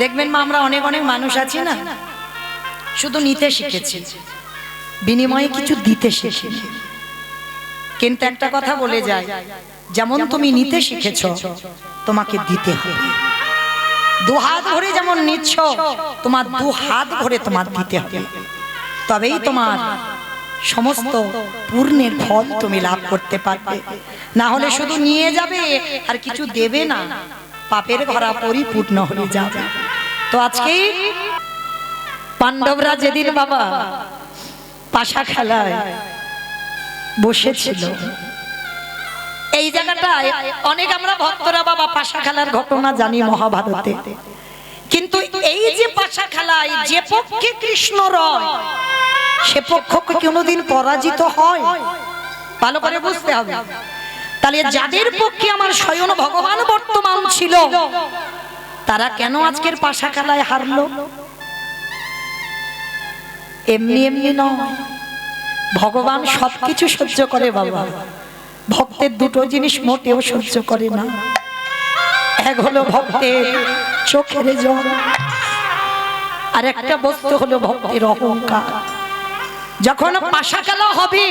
দেখবেন মা, আমরা অনেক অনেক মানুষ আছি না, শুধু নিতে শিখেছি, বিনিময়ে কিছু দিতে শিখিনি। কিন্তু একটা কথা বলে যায়, যেমন তুমি নিতে শিখেছ তোমাকে দিতে হবে। দু হাত ভরে যেমন নিচ্ছ, তোমার দু হাত ভরে তোমার দিতে হবে, তবেই তোমার সমস্ত পূর্ণের ফল তুমি লাভ করতে পারবে। না হলে শুধু নিয়ে যাবে আর কিছু দেবে না, পাপের ঘরা পরিপূর্ণ হয়ে যাবে। তো আজকে পাণ্ডবরা যেদিন বাবা পাশা খেলায় বসেছিল, এই জায়গাটায় অনেক আমরা ভক্তরা বাবা পাশা খেলার ঘটনা জানি মহাভারতে, কিন্তু এই যে পাশা খেলায় যে পক্ষে কৃষ্ণ রয় সে পক্ষ কোনোদিন পরাজিত হয়? ভালো করে বুঝতে হবে। তাহলে যাদের পক্ষে আমার স্বয়ং ভগবান বর্তমান ছিল, তারা কেন আজকের পাশা খেলায় হারলো? এমনি এমনি নয়, ভগবান সবকিছু সহ্য করে বাবা। ভক্তের দুটো জিনিস মোটেও সহ্য করে না, এক হলো ভক্তের চোখের জল, আর একটা বস্তু হলো ভক্তের অহংকার। যখন পাশা খেলা হবে,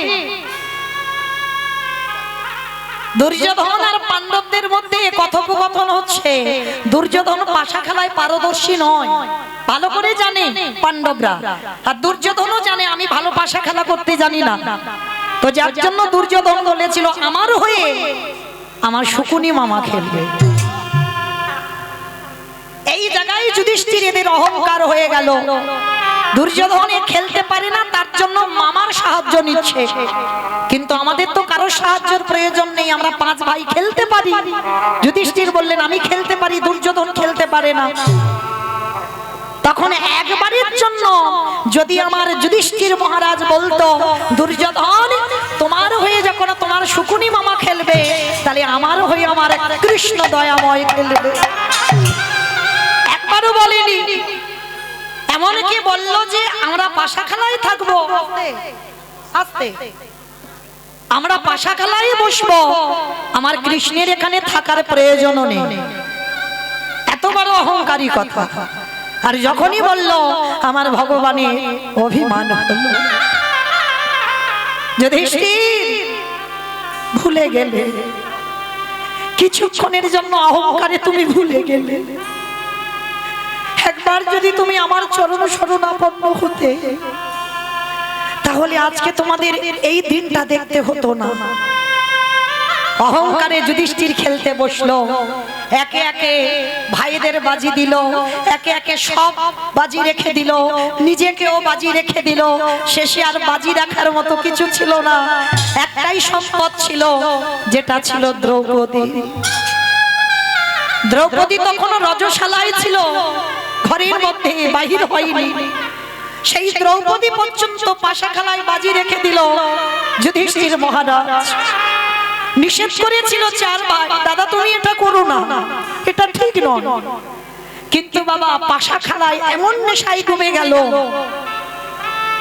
দুর্যোধন আর পাণ্ডবদের মধ্যে কথোপকথন হচ্ছে। দুর্যোধন পাশা খেলায় পারদর্শী নয়, ভালো করে জানে পাণ্ডবরা, আর দুর্যোধনও জানে আমি ভালো পাশা খেলা করতে জানি না। তো যার জন্য দুর্যোধন বলেছিল আমার হয়ে আমার শকুনি মামা খেলবে। এই জায়গায় যুধিষ্ঠির এদের অহংকার হয়ে গেল। দুর্যোধন খেলতে পারে না, তার জন্য মামার সাহায্য নিচ্ছে। কিন্তু আমাদের তো কারো সাহায্যের প্রয়োজন নেই, আমরা পাঁচ ভাই খেলতে পারি। যুধিষ্ঠির বললেন আমি খেলতে পারি, দুর্যোধন খেলতে পারে না। তখন একবারের জন্য যদি আমার যুধিষ্ঠির মহারাজ বলতো দুর্যোধন তোমার হয়ে যখন তোমার শকুনি মামা খেলবে, তাহলে আমার হয়ে আমার কৃষ্ণ দয়াময় খেলবে। একবারও বলেনি, এমনকি বলল যে আমরা পাশা খেলায় থাকবো, আস্তে আমরা পাশা খেলায় বসবো, আমার কৃষ্ণের এখানে থাকার প্রয়োজন নেই। এত বড় অহংকারী কথা। আর যখনই বলল আমার ভগবানের অভিমান হলো, যুধিষ্ঠির ভুলে গেলে, কিছুক্ষণের জন্য অহংকারে তুমি ভুলে গেলে। একবার যদি তুমি আমার চরণ শরণাপন্ন হতে, তাহলে আজকে তোমাদের এই দিনটা দেখতে হতো না। অহংকারে যুধিষ্ঠির খেলতে বসলো, একে একে ভাইদের বাজি দিল, একে একে সব বাজি রেখে দিল, নিজেকেও বাজি রেখে দিল। শেষে আর বাজি রাখার মতো কিছু ছিল না, একটাই সম্পদ ছিল, যেটা ছিল দ্রৌপদী। দ্রৌপদী তখন রজশালায় ছিল, ঘরের মধ্যে বাহির হয়নি। সেই দ্রৌপদী পর্যন্ত পাশা খেলায় বাজি রেখে দিল। যুধিষ্ঠির মহারাজ নিষেধ করেছিল চারবার, দাদা তুমি এটা করো না, এটা ঠিক নয়। কিন্তু বাবা পাশা খেলায় এমন নেশায় ডুবে গেল,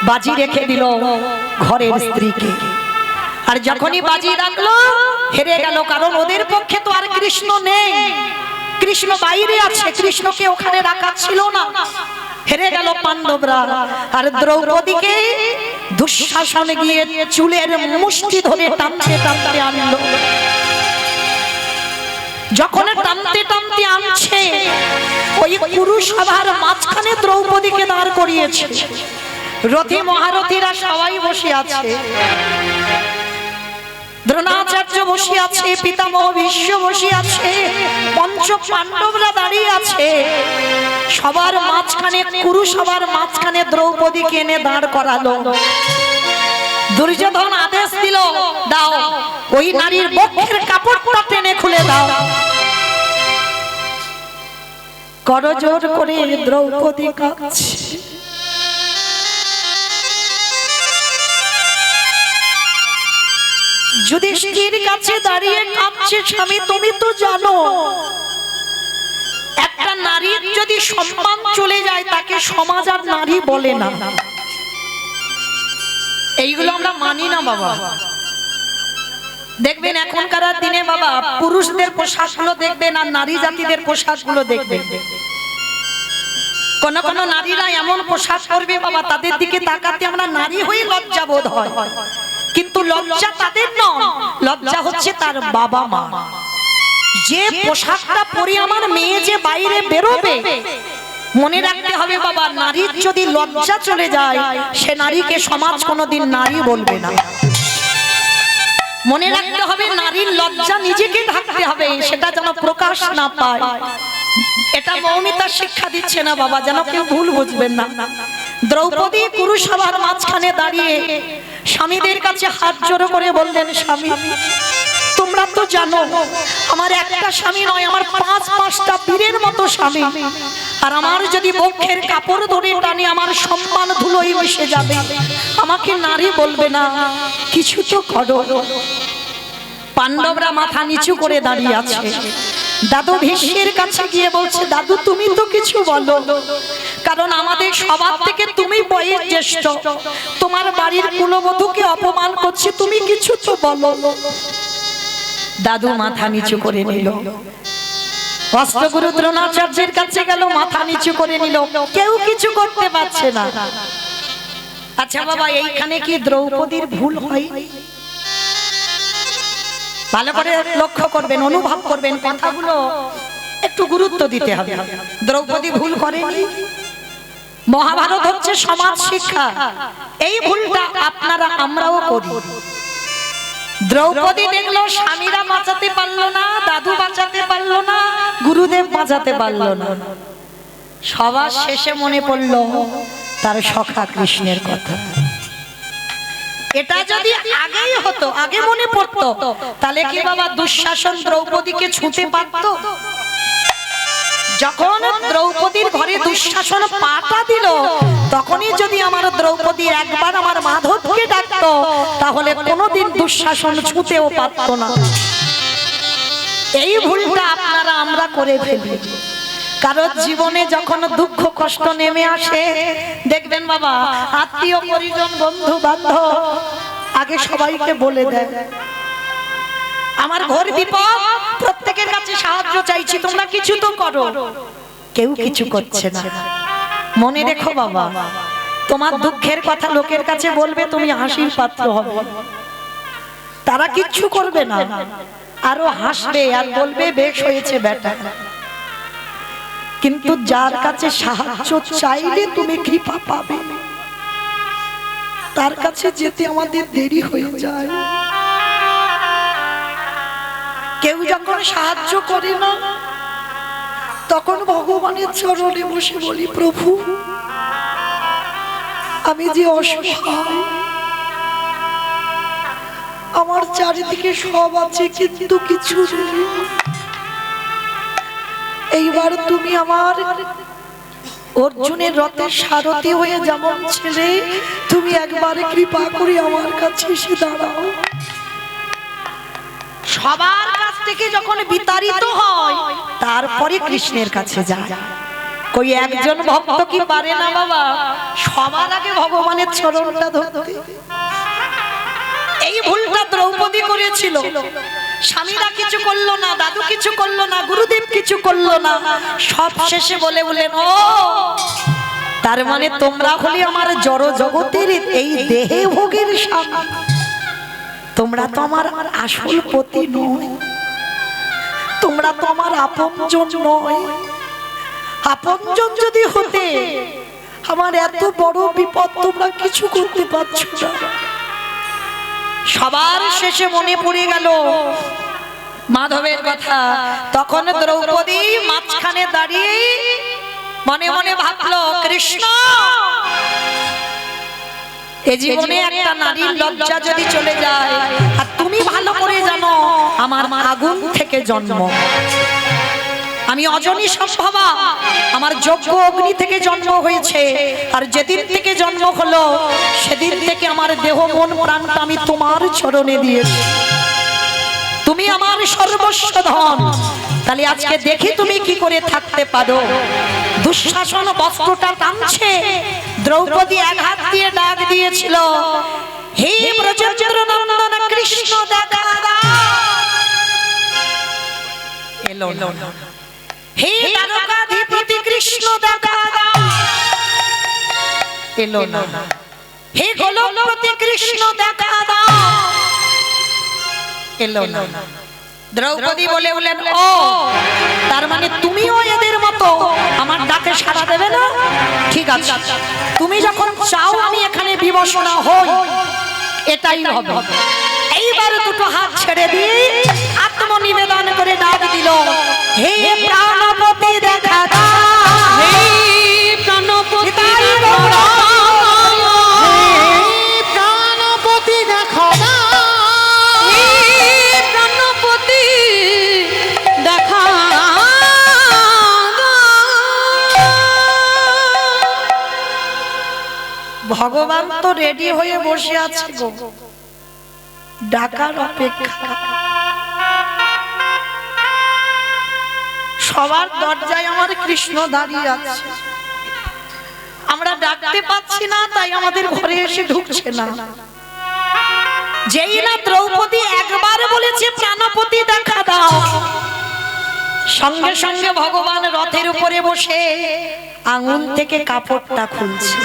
বাজি রেখে দিল ঘরের স্ত্রীকে। আর যখনই বাজি রাখলো হেরে গেল, কারণ ওদের পক্ষে তো আর কৃষ্ণ নেই, কৃষ্ণ বাইরে আছে, কৃষ্ণকে ওখানে রাখা ছিল না। হেরে গেল পাণ্ডবরা। আর দ্রৌপদীকে দুঃশাসন গিয়ে চুলের মুষ্টি ধরে টানতে টানতে আনলো। যখন টানতে টানতে আনছে, ওই পুরুষসভার মাঝখানে দ্রৌপদীকে দাঁড় করিয়েছে। রথী মহারথীরা সবাই বসে আছে, দ্রোণাচার্য বসে আছে, পিতামহ ভীষ্ম বসে আছে, পঞ্চ পাণ্ডবরা দাঁড়িয়ে আছে। সবার মাঝখানে, কুরুসভার মাঝখানে দ্রৌপদীকে এনে দাঁড় করালো। দুর্যোধন আদেশ দিল, দাও ওই নারীর বক্ষের কাপড়টা টেনে খুলে দাও। করজোড় করে দ্রৌপদী কাঁদছে। যুধিষ্ঠির কাছে দাঁড়িয়ে কাঁদছে, স্বামী তুমি তো জানো একটা নারীর যদি সম্মান চলে যায় তাকে সমাজ আর নারী বলে না। এইগুলো আমরা মানি না বাবা। দেখবেন এখনকার দিনে বাবা পুরুষদের পোশাকগুলো দেখবেন আর নারী জাতিদের পোশাকগুলো দেখবেন, কোন কোন নারীরা এমন পোশাক পরবে বাবা, তাদের দিকে তাকাতে আমরা নারী হয়ে লজ্জা বোধ হয়, কিন্তু লজ্জা তাদের নয়, লজ্জা হচ্ছে তার বাবা মা। যে পোশাকটা পরে আমার মেয়ে যে বাইরে বেরোবে, মনে রাখতে হবে বাবা, নারীর যদি লজ্জা চলে যায়, সে নারীকে সমাজ কোনোদিন নারী বলবে না। মনে রাখতে হবে, নারীর লজ্জা নিজেকে ঢাকতে হবে, সেটা যেন প্রকাশ না পায়। এটা মৌমিতা শিক্ষা দিচ্ছে না বাবা, যেন কেউ ভুল বুঝবেন না। দ্রৌপদী পুরসভার মাঝখানে দাঁড়িয়ে স্বামীদের কাছে হাত জোড়ো করে বললেন, স্বামী তোমরা তো জানো আমার একটা স্বামী নয়, আমার 5-5টা বীরের মতো স্বামী, আর আমার যদি বক্ষের কাপড় ধরে টানি আমার সম্মান ধুলোয় মিশে যাবে, আমাকে নারী বলবে না, কিছু তো করো। পাণ্ডবরা মাথা নিচু করে দাঁড়িয়ে আছে। দাদু ভীষ্মের কাছে গিয়ে বলছে, দাদু তুমি তো কিছু বলো, কারণ আমাদের সবার থেকে তুমি বয়স জ্যেষ্ঠ, তোমার বাড়ির কুলবধূকে অপমান করছে, তুমি কিছু তো বলো। দাদু মাথা নিচু করে নিল। অষ্টগুরু দ্রোণাচার্যের কাছে গেল, মাথা নিচু করে নিল, কেউ কিছু করতে পারছে না। আচ্ছা বাবা, এইখানে কি দ্রৌপদীর ভুল হয়? ভালো করে লক্ষ্য করবেন, অনুভব করবেন, কথাগুলো একটু গুরুত্ব দিতে হবে। দ্রৌপদী ভুল করেনি। মহাভারত হচ্ছে সমাজ শিক্ষা, এই ভুলটা আপনারা আমরাও করি। দ্রৌপদী দেখলো স্বামীরা বাঁচাতে পারলো না, দাদু বাঁচাতে পারলো না, গুরুদেব বাঁচাতে পারলো না, সবার শেষে মনে পড়লো তার সখা কৃষ্ণের কথা। এটা যদি আগেই হতো, আগে মনে পড়তো, তাহলে কি বাবা দুঃশাসন দ্রৌপদীকে ছুঁতে পারতো? যখন দ্রৌপদীর ঘরে দুঃশাসন পাটা দিল, তখনই যদি আমার দ্রৌপদী একবার আমার মাধবকে ডাকতো, তাহলে কোনোদিন দুঃশাসন ছুঁতেও পারতো না। এই ভুলটা আপনারা আমরা করে ফেলি। কারণ জীবনে যখন দুঃখ কষ্ট নেমে আসে, দেখবেন বাবা আত্মীয় পরিজন বন্ধু বান্ধব আগে সবাইকে বলে দেয়, আমার ঘোর বিপদ, প্রত্যেকের কাছে সাহায্য চাইছি, তোমরা কিছু তো করো। কেউ কিছু করছে না। মনে রেখো বাবা, তোমার দুঃখের কথা লোকের কাছে বলবে, তুমি হাসির পাত্র হবে। তারা কিচ্ছু করবে না, আরো হাসবে আর বলবে বেশ হয়েছে বেটা। কিন্তু যার কাছে সাহায্য চাইলে তুমি কৃপা পাবে, তার কাছে যেতে আমাদের দেরি হয়ে যায়। কেউ যখন সাহায্য করে না, তখন ভগবানের চরণে বসে বলি, প্রভু আমি যে অসহায়, আমার চারিদিকে সব আছে কিন্তু কিছু নেই, এইবার তুমি আমার অর্জুনের রথের সারথি হয়ে যেমন ছেলে, তুমি একবার কৃপা করে আমার কাছে এসে দাঁড়াও। সবার কাছ থেকে যখন বিতাড়িত হয়, তারপরে কৃষ্ণের কাছে যায়। কই একজন ভক্ত কি পারে না বাবা সবার আগে ভগবানের চরণটা ধরতে? এই ভুলটা দ্রৌপদী করেছিল। স্বামীরা কিছু করলো না, দাদু কিছু করলো না, গুরুদেব কিছু করলো না, সব শেষে বলে বলেন, ও তার মানে তোমরা হলে আমার জড় জগতের এই দেহে ভোগের স্বামী, তোমরা তো আমার আসল পতি নয়, তোমরা তো আমার আপনজন নয়। আপনজন যদি হতে আমার এত বড় বিপদ তোমরা কিছু করতে পারছো না। সবার শেষে মনে পড়ে গেল মাধবের কথা। তখন দ্রৌপদী মাঝখানে দাঁড়িয়ে মনে মনে ভাবলো, কৃষ্ণ এ জীবনে একটা নারীর লজ্জা যদি চলে যায়, আর তুমি ভালো করে জানো আমার আগুন থেকে জন্ম, আমি অজনী সম্ভবা, আমার যজ্ঞ অগ্নি থেকে জন্ম হয়েছে, আর যেদিন থেকে জন্ম হলো সেদিন থেকে আমার দেহ মন প্রাণটা আমি তোমার চরণে দিয়েছি, তুমি আমার সর্বস্ব ধন। তাহলে আজকে দেখি তুমি কি করে থাকতে পারো। দুঃশাসন বস্ত্রটা টানছে, দ্রৌপদী এক হাত দিয়ে ডাক দিয়েছিল, হে ব্রজেন্দ্র নন্দন কৃষ্ণ দেখা দাও। এলো না। হে দ্বারকাধিপতি কৃষ্ণ দেখা দাও। এলো না। হে গোলকপতি কৃষ্ণ দেখা দাও, এলো না। দ্রৌপদী বলে উঠলেন, ও তার মানে তুমিও এদের মতো আমার ডাকে সাড়া দেবে না? ঠিক আছে, তুমি যখন চাও আমি এখানে বিবশনা হই, এটাই হবে। এইবার দুটো হাত ছেড়ে দিয়ে আত্মনিবেদন করে ডাক দিল, হে প্রাণপতি দেখা দাও, হে প্রাণপতি দেখা দাও, হে প্রাণপতি দেখা দাও, হে প্রাণপতি দেখা দাও। ভগবান তো রেডি হয়ে বসে আছে গো, ডাকার অপেক্ষা। সবার দরজায় আমার কৃষ্ণ দাঁড়িয়ে আছে, আমরা ডাকতে পাচ্ছি না, তাই আমাদের ঘরে এসে ঢুকছে না। যেই না দ্রৌপদী একবার বলেছে প্রাণপতি দেখা দাও, সঙ্গে সঙ্গে ভগবান রথের উপরে বসে আঙুল থেকে কাপড়টা খুলছে।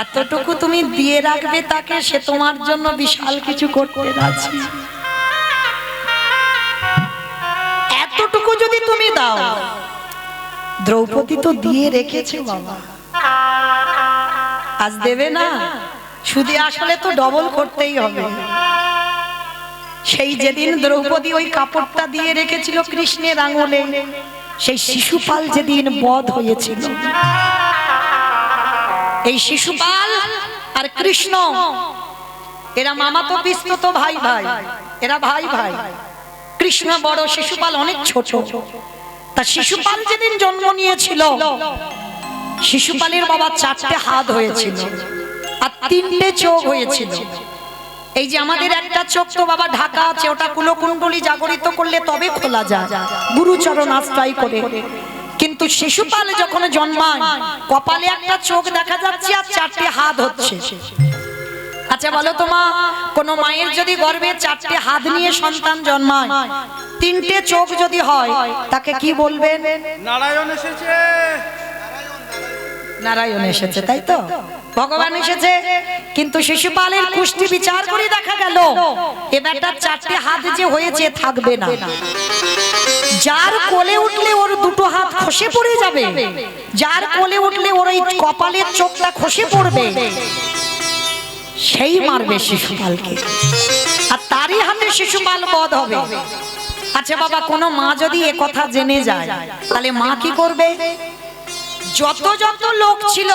এতটুকু তুমি দিয়ে রাখবে তাকে, সে তোমার জন্য বিশাল কিছু করতে রাজি। এতটুকু যদি তুমি দাও, দ্রৌপদী তো দিয়ে রেখেছে বাবা, আজ দেবে না? শুধু আসলে তো ডবল করতেই হবে। সেই যেদিন দ্রৌপদী ওই কাপড়টা দিয়ে রেখেছিল কৃষ্ণের আঙুলে, সেই শিশুপাল যেদিন বধ হয়েছিল, এই শিশুপাল আর কৃষ্ণ এরা মামাতো পিস্ততো ভাই ভাই, এরা ভাই ভাই। কৃষ্ণ বড়, শিশুপাল অনেক ছোট। তা শিশুপাল যেদিন জন্ম নিয়েছিল, শিশুপালের বাবা 4টে হাত হয়েছিল আর 3টে চোখ হয়েছিল। এই যে আমাদের একটা চোখ তো বাবা ঢাকা আছে, ওটা কুলকুণ্ডলী জাগরিত করলে তবে খোলা যায় গুরুচরণ আশ্রয় করে। কিন্তু শিশুপাল যখন জন্মায়, কপালে একটা চোখ দেখা যাচ্ছে আর 4টে হাত হচ্ছে। আচ্ছা বলো তো মা, কোন মায়ের যদি গর্ভে 4টে হাত নিয়ে সন্তান জন্মায়, 3টে চোখ যদি হয়, তাকে কি বলবেন? নারায়ণ এসেছে। নারায়ণ এসেছে, তাই তো? ভগবান এসেছে। কিন্তু শিশুপালের কুষ্টি বিচার করে দেখা গেল এ বেটা 4টে হাত যে হয়েছে থাকবে না। যার কোলে উঠলে ওর দুটো হাত খসে পড়ে যাবে, যার কোলে উঠলে ওর এই কপালের চোখটা খসে পড়বে, সেই মারবে শিশুপালকে, আর তারই হাতে শিশুপাল বধ হবে। আচ্ছা বাবা, কোনো মা যদি এ কথা জেনে যায়, তাহলে মা কি করবে? যত যত লোক ছিল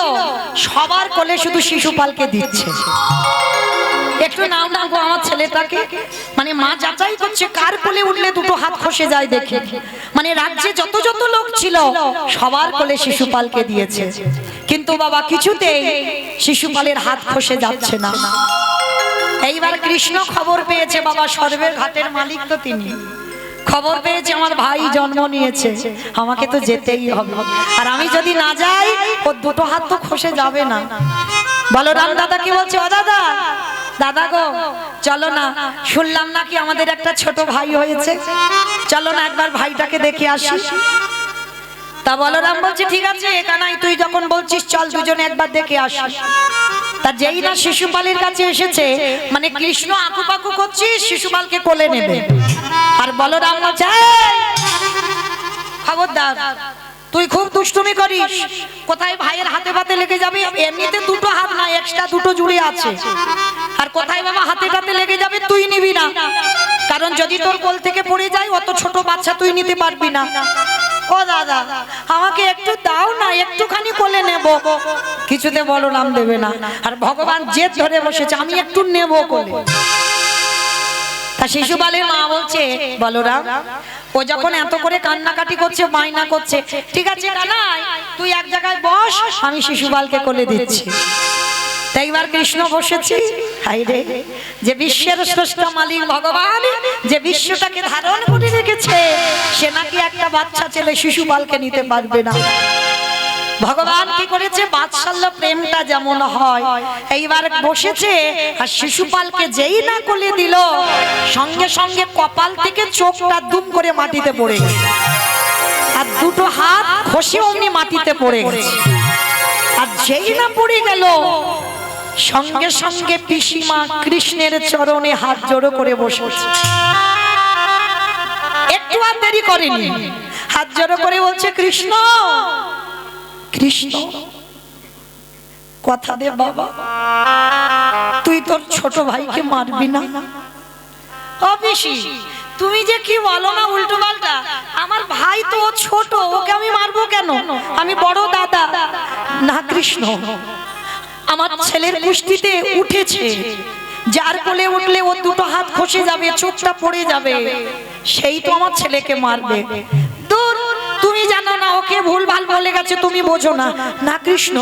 সবার কোলে শুধু শিশুপালকে দিচ্ছে। একটু নাও না গো আমার ছেলেটাকে, মানে মা যাচাই করছে কার কোলে উঠলে দুটো হাত খসে যায় দেখে। মানে রাজ্যে যত যত লোক ছিল সবার কোলে শিশুপালকে দিয়েছে, কিন্তু বাবা কিছুতেই শিশুপালের হাত খসে যাচ্ছে না। এইবার কৃষ্ণ খবর পেয়েছে, বাবা সর্বের ঘাটের মালিক তো তিনি, খবর পেয়েছে আমার ভাই জন্ম নিয়েছে, আমাকে তো যেতেই হবে, আর আমি যদি না যাই ওর দুটো হাত তো খসে যাবে না। বলরাম দাদা কি বলছে, ও দাদা, দাদা গো চলো না, শুনলাম নাকি আমাদের একটা ছোট ভাই হয়েছে, চলো না একবার ভাইটাকে দেখে আসি। তা বলরাম বলছে ঠিক আছে, এখানাই তুই যখন বলছিস চল দুজনে একবার দেখে আসি। তা যেই না শিশুপালের কাছে এসেছে, মানে কৃষ্ণ আকুপাকু করছিস শিশুপালকে কোলে নেবে, আর বলরাম বলছে খবরদার, তুই খুব দুষ্টুমি করিস, কোথায় ভাইয়ের হাতে পাতে লেগে যাবে, এমনিতে দুটো হাত না এক্সট্রা দুটো জুড়ে আছে, আর কোথায় বাবা হাতে পাতে লেগে যাবে তুই নিবি না, কারণ যদি তোর কোল থেকে পড়ে যায় অত ছোট বাচ্চা তুই নিতে পারবি না। ও দাদা আমাকে একটু দাও না, একটুখানি কোলে নেব। কিছুতে বলরাম দেবে না, আর ভগবান জেদ ধরে বসেছে আমি একটু নেব কোলে। তা শিশুপালের মা বলছে বলরাম, ও যখন এত করে কান্নাকাটি করছে মাইনা করছে, ঠিক আছে কানাই তুই এক জায়গায় বস, আমি শিশুপালকে কোলে দিচ্ছি। তাই এবার কৃষ্ণ বসেছে, হাই রে, যে বিশ্বের স্রষ্টা মালিক ভগবান, যে বিশ্বটাকে ধারণ করে রেখেছে, সে নাকি একটা বাচ্চা ছেলে শিশুপালকে নিতে পারবে না। ভগবান কি করেছে, বাৎসল্য প্রেমটা যেমন হয়, এইবার বসেছে আর শিশুপালকে যেই না কোলে দিল, সঙ্গে সঙ্গে কপাল থেকে চোখটা দুম করে মাটিতে পড়ে গেল, আর দুটো হাত ঘষে অমনি মাটিতে পড়ে গেছে। আর যেই না পড়ে গেল সঙ্গে সঙ্গে পিসিমা কৃষ্ণের চরণে হাত জোড়ো করে বসেছে। একটু আর দেরি করেনি, হাত জোড়ো করে বলছে, কৃষ্ণ কৃষ্ণ কথা দে বাবা, তুই তোর ছোট ভাইকে মারবি না। ও পিসি, তুমি যে কি বলো না উল্টো পাল্টা, আমার ভাই তো ছোট, ওকে আমি মারবো কেন, আমি বড় দাদা। না কৃষ্ণ, আমার ছেলের কুষ্টিতে উঠেছে, যার কোলে উঠলে ও দুটো হাত খসে যাবে, চোখটা পড়ে যাবে, সেই তো আমার ছেলেকে মারবে। দূর, তুমি জানো না, ওকে ভুল ভাল বলে গেছে, তুমি বোঝো না। না কৃষ্ণ,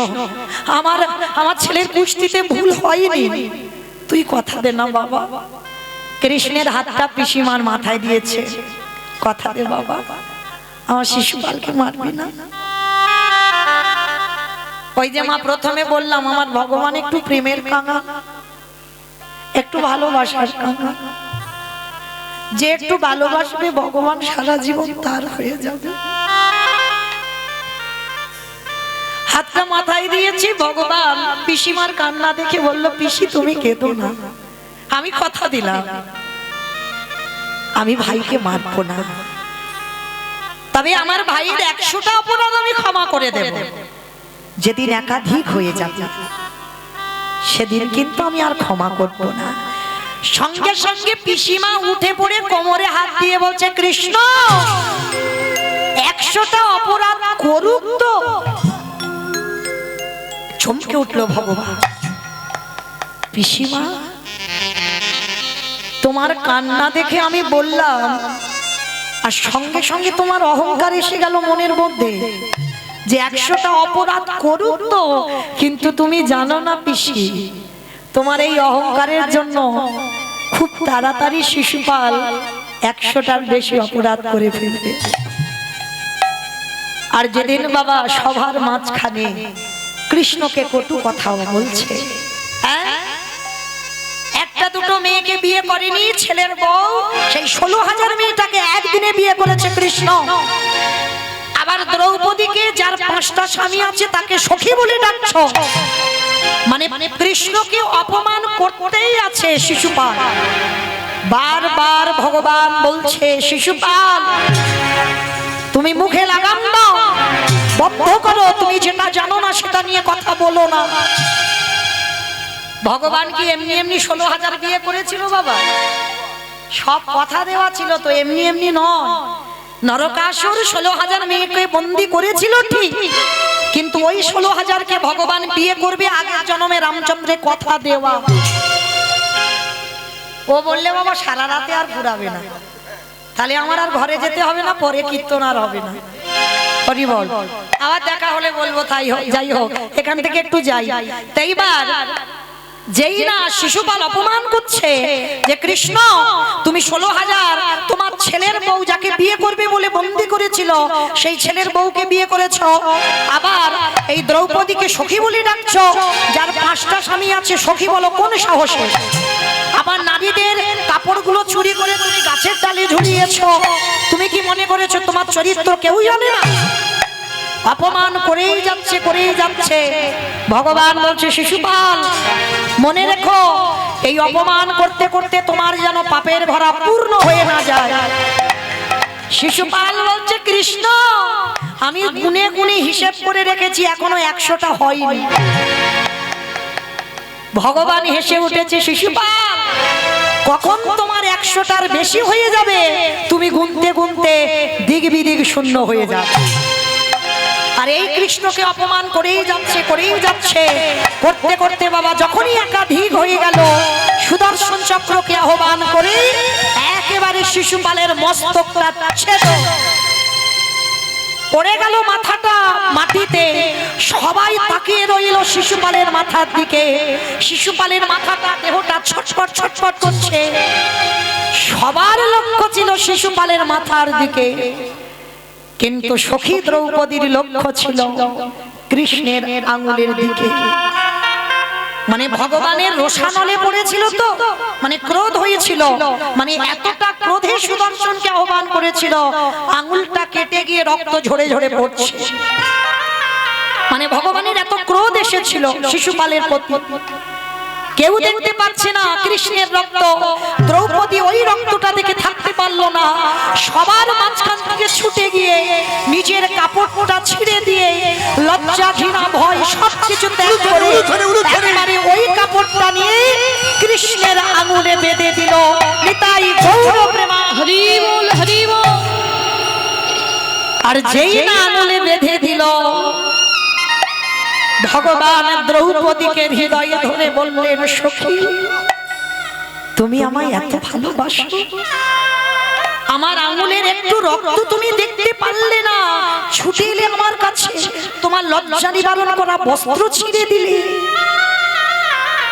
আমার ছেলের কুষ্টিতে ভুল হয়নি, তুই কথা দে না বাবা। কৃষ্ণের হাতটা পিসিমার মাথায় দিয়েছে, কথা দে বাবা, আমার শিশুপালকে মারবি না। ওই যে মা প্রথমে বললাম, আমার ভগবান একটু প্রেমের কাঙাল, একটু ভালোবাসার কাঙাল। যে একটু ভালোবাসবে ভগবান সারা জীবন তার হয়ে যাবে। হাতটা মাথায় দিয়েছি, ভগবান পিসিমার কান্না দেখে বলল, পিসি তুমি কেঁদো না, আমি কথা দিলাম আমি ভাইকে মারবো না, তবে আমার ভাইয়ের 100টা অপরাধ আমি ক্ষমা করে দেব। যেদিন একাধিক হয়ে যাবে সেদিন কিন্তু আমি আর ক্ষমা করব না। সঙ্গে সঙ্গে পিসিমা উঠে পড়ে কোমরে হাত দিয়ে বলছে, কৃষ্ণ 100টা অপরাধ করুক তো। চমকে উঠলো ভগবান, পিসিমা তোমার কান্না দেখে আমি বললাম, আর সঙ্গে সঙ্গে তোমার অহংকার এসে গেল মনের মধ্যে যে 100টা অপরাধ করুক তো, কিন্তু তুমি জানো না পিসি, তোমার এই অহংকারের জন্য খুব তাড়াতাড়ি শিশুপাল 100টার বেশি অপরাধ করে ফেলবে। আর যেদিন বাবা সভার মাঝখানে কৃষ্ণকে কটু কথাও বলছে, একটা দুটো মেয়েকে বিয়ে করেনি ছেলের বউ, সেই 16,000 মেয়েটাকে একদিনে বিয়ে করেছে কৃষ্ণ। আবার দ্রৌপদীকে, যার 5টা স্বামী আছে, তাকে সখী বলে ডাকছ, মানে কৃষ্ণকে অপমান করতেই আছে শিশুপাল। বারবার ভগবান বলছে, শিশুপাল তুমি মুখে লাগাম দাও, বন্ধ করো, তুমি যেটা জানো না সেটা নিয়ে কথা বলো না। ভগবান কি এমনি এমনি 16,000 বিয়ে করেছিল বাবা? সব কথা দেওয়া ছিল তো, এমনি এমনি নয়। নরকাসুর 16,000 মেয়েকে বন্দী করেছিল ঠিক, কিন্তু ওই 16,000কে ভগবান বিয়ে করবে আগের জন্মে রামচন্দ্রের কথা দেওয়া। ও বললে বাবা সারা রাতে আর ঘুরাবে না, তাহলে আমার আর ঘরে যেতে হবে না, পরে কীর্তন আর হবে না। হরি বল, আবার দেখা হলে বলবো, তাই হোক, যাই হোক, এখান থেকে একটু যাই। তাই এইবার যেই না শিশুপাল অপমান করছে যে কৃষ্ণ তুমি 16,000 তোমার ছেলের বউ যাকে বিয়ে করবে বলে বন্দী করেছিল, সেই ছেলের বউকে বিয়ে করেছো, আবার এই দ্রৌপদীকে সখী বলে ডাকছো, যার 5টা স্বামী আছে, সখী বলো কোন সাহসে? আবার নারীদের কাপড়গুলো চুরি করে তুমি গাছের ডালে ঝুলিয়েছো, তুমি কি মনে করেছো তোমার চরিত্র কেউ জানে না? অপমান করেই যাচ্ছে, করেই যাচ্ছে। ভগবান বলছে, শিশুপাল মনে রেখো, এই অপমান করতে করতে তোমার যেন পাপের ভরা পূর্ণ হয়ে না যায়। শিশুপাল বলছে, কৃষ্ণ আমি গুনে গুনে হিসেব করে রেখেছি, এখনো 100টা হয়নি। ভগবান হেসে উঠেছে, শিশুপাল কখন তোমার 100টার বেশি হয়ে যাবে, তুমি গুনতে গুনতে দিক বিদিক শূন্য হয়ে যাবে। আর এই কৃষ্ণকে অপমান করেই যাচ্ছে, করেই যাচ্ছে, করতে করতে বাবা যখনই একাধিক হয়ে গেল, সুদর্শন চক্রকে আহ্বান করে একেবারে শিশুপালের মস্তকটা ছেদ পড়ে গেল, মাথাটা মাটিতে। সবাই তাকিয়ে রইল শিশুপালের মাথার দিকে। শিশুপালের মাথাটা, দেহটা ছটফট ছটফট করছে। সবার লক্ষ্য ছিল শিশুপালের মাথার দিকে, কিন্তু সখী দ্রৌপদীর লক্ষ্য ছিল কৃষ্ণের আঙ্গুলের দিকে। মানে ভগবানের রোষানলে পড়েছিল তো, মানে ক্রোধ হয়েছিল, মানে এতটা ক্রোধে সুদর্শনকে আহ্বান করেছিল আঙুলটা কেটে গিয়ে রক্ত ঝরে ঝরে পড়ছে। মানে ভগবানের এত ক্রোধ এসেছিল শিশুপালের প্রতি। কেউ দেখতে পাচ্ছে না কৃষ্ণের রক্ত। দ্রৌপদী ওই রক্তটা দেখে থাকতে পারলো না, সবার মাঝখান থেকে ছুটে গিয়ে নিজের কাপড়টা ছিঁড়ে দিয়ে লজ্জা ঘৃণা ভয় সবকিছু ত্যাগ করে একেবারে ওই কাপড়টা নিয়ে কৃষ্ণের আঙুলে বেঁধে দিল। নিতাই গৌর প্রেমা, হরি বল হরি বল। আর যেই না আঙুলে বেঁধে দিল, ভগবান দ্রৌপদীকে হৃদয়ে ধরে বললেন, সখী তুমি আমায় এত ভালোবাসো, আমার আঙুলের একটু রক্ত তুমি দেখতে পারলে না, ছুটে এলে আমার কাছে, তোমার লজ্জা নিবারণ করা বস্ত্র ছিঁড়ে দিলে।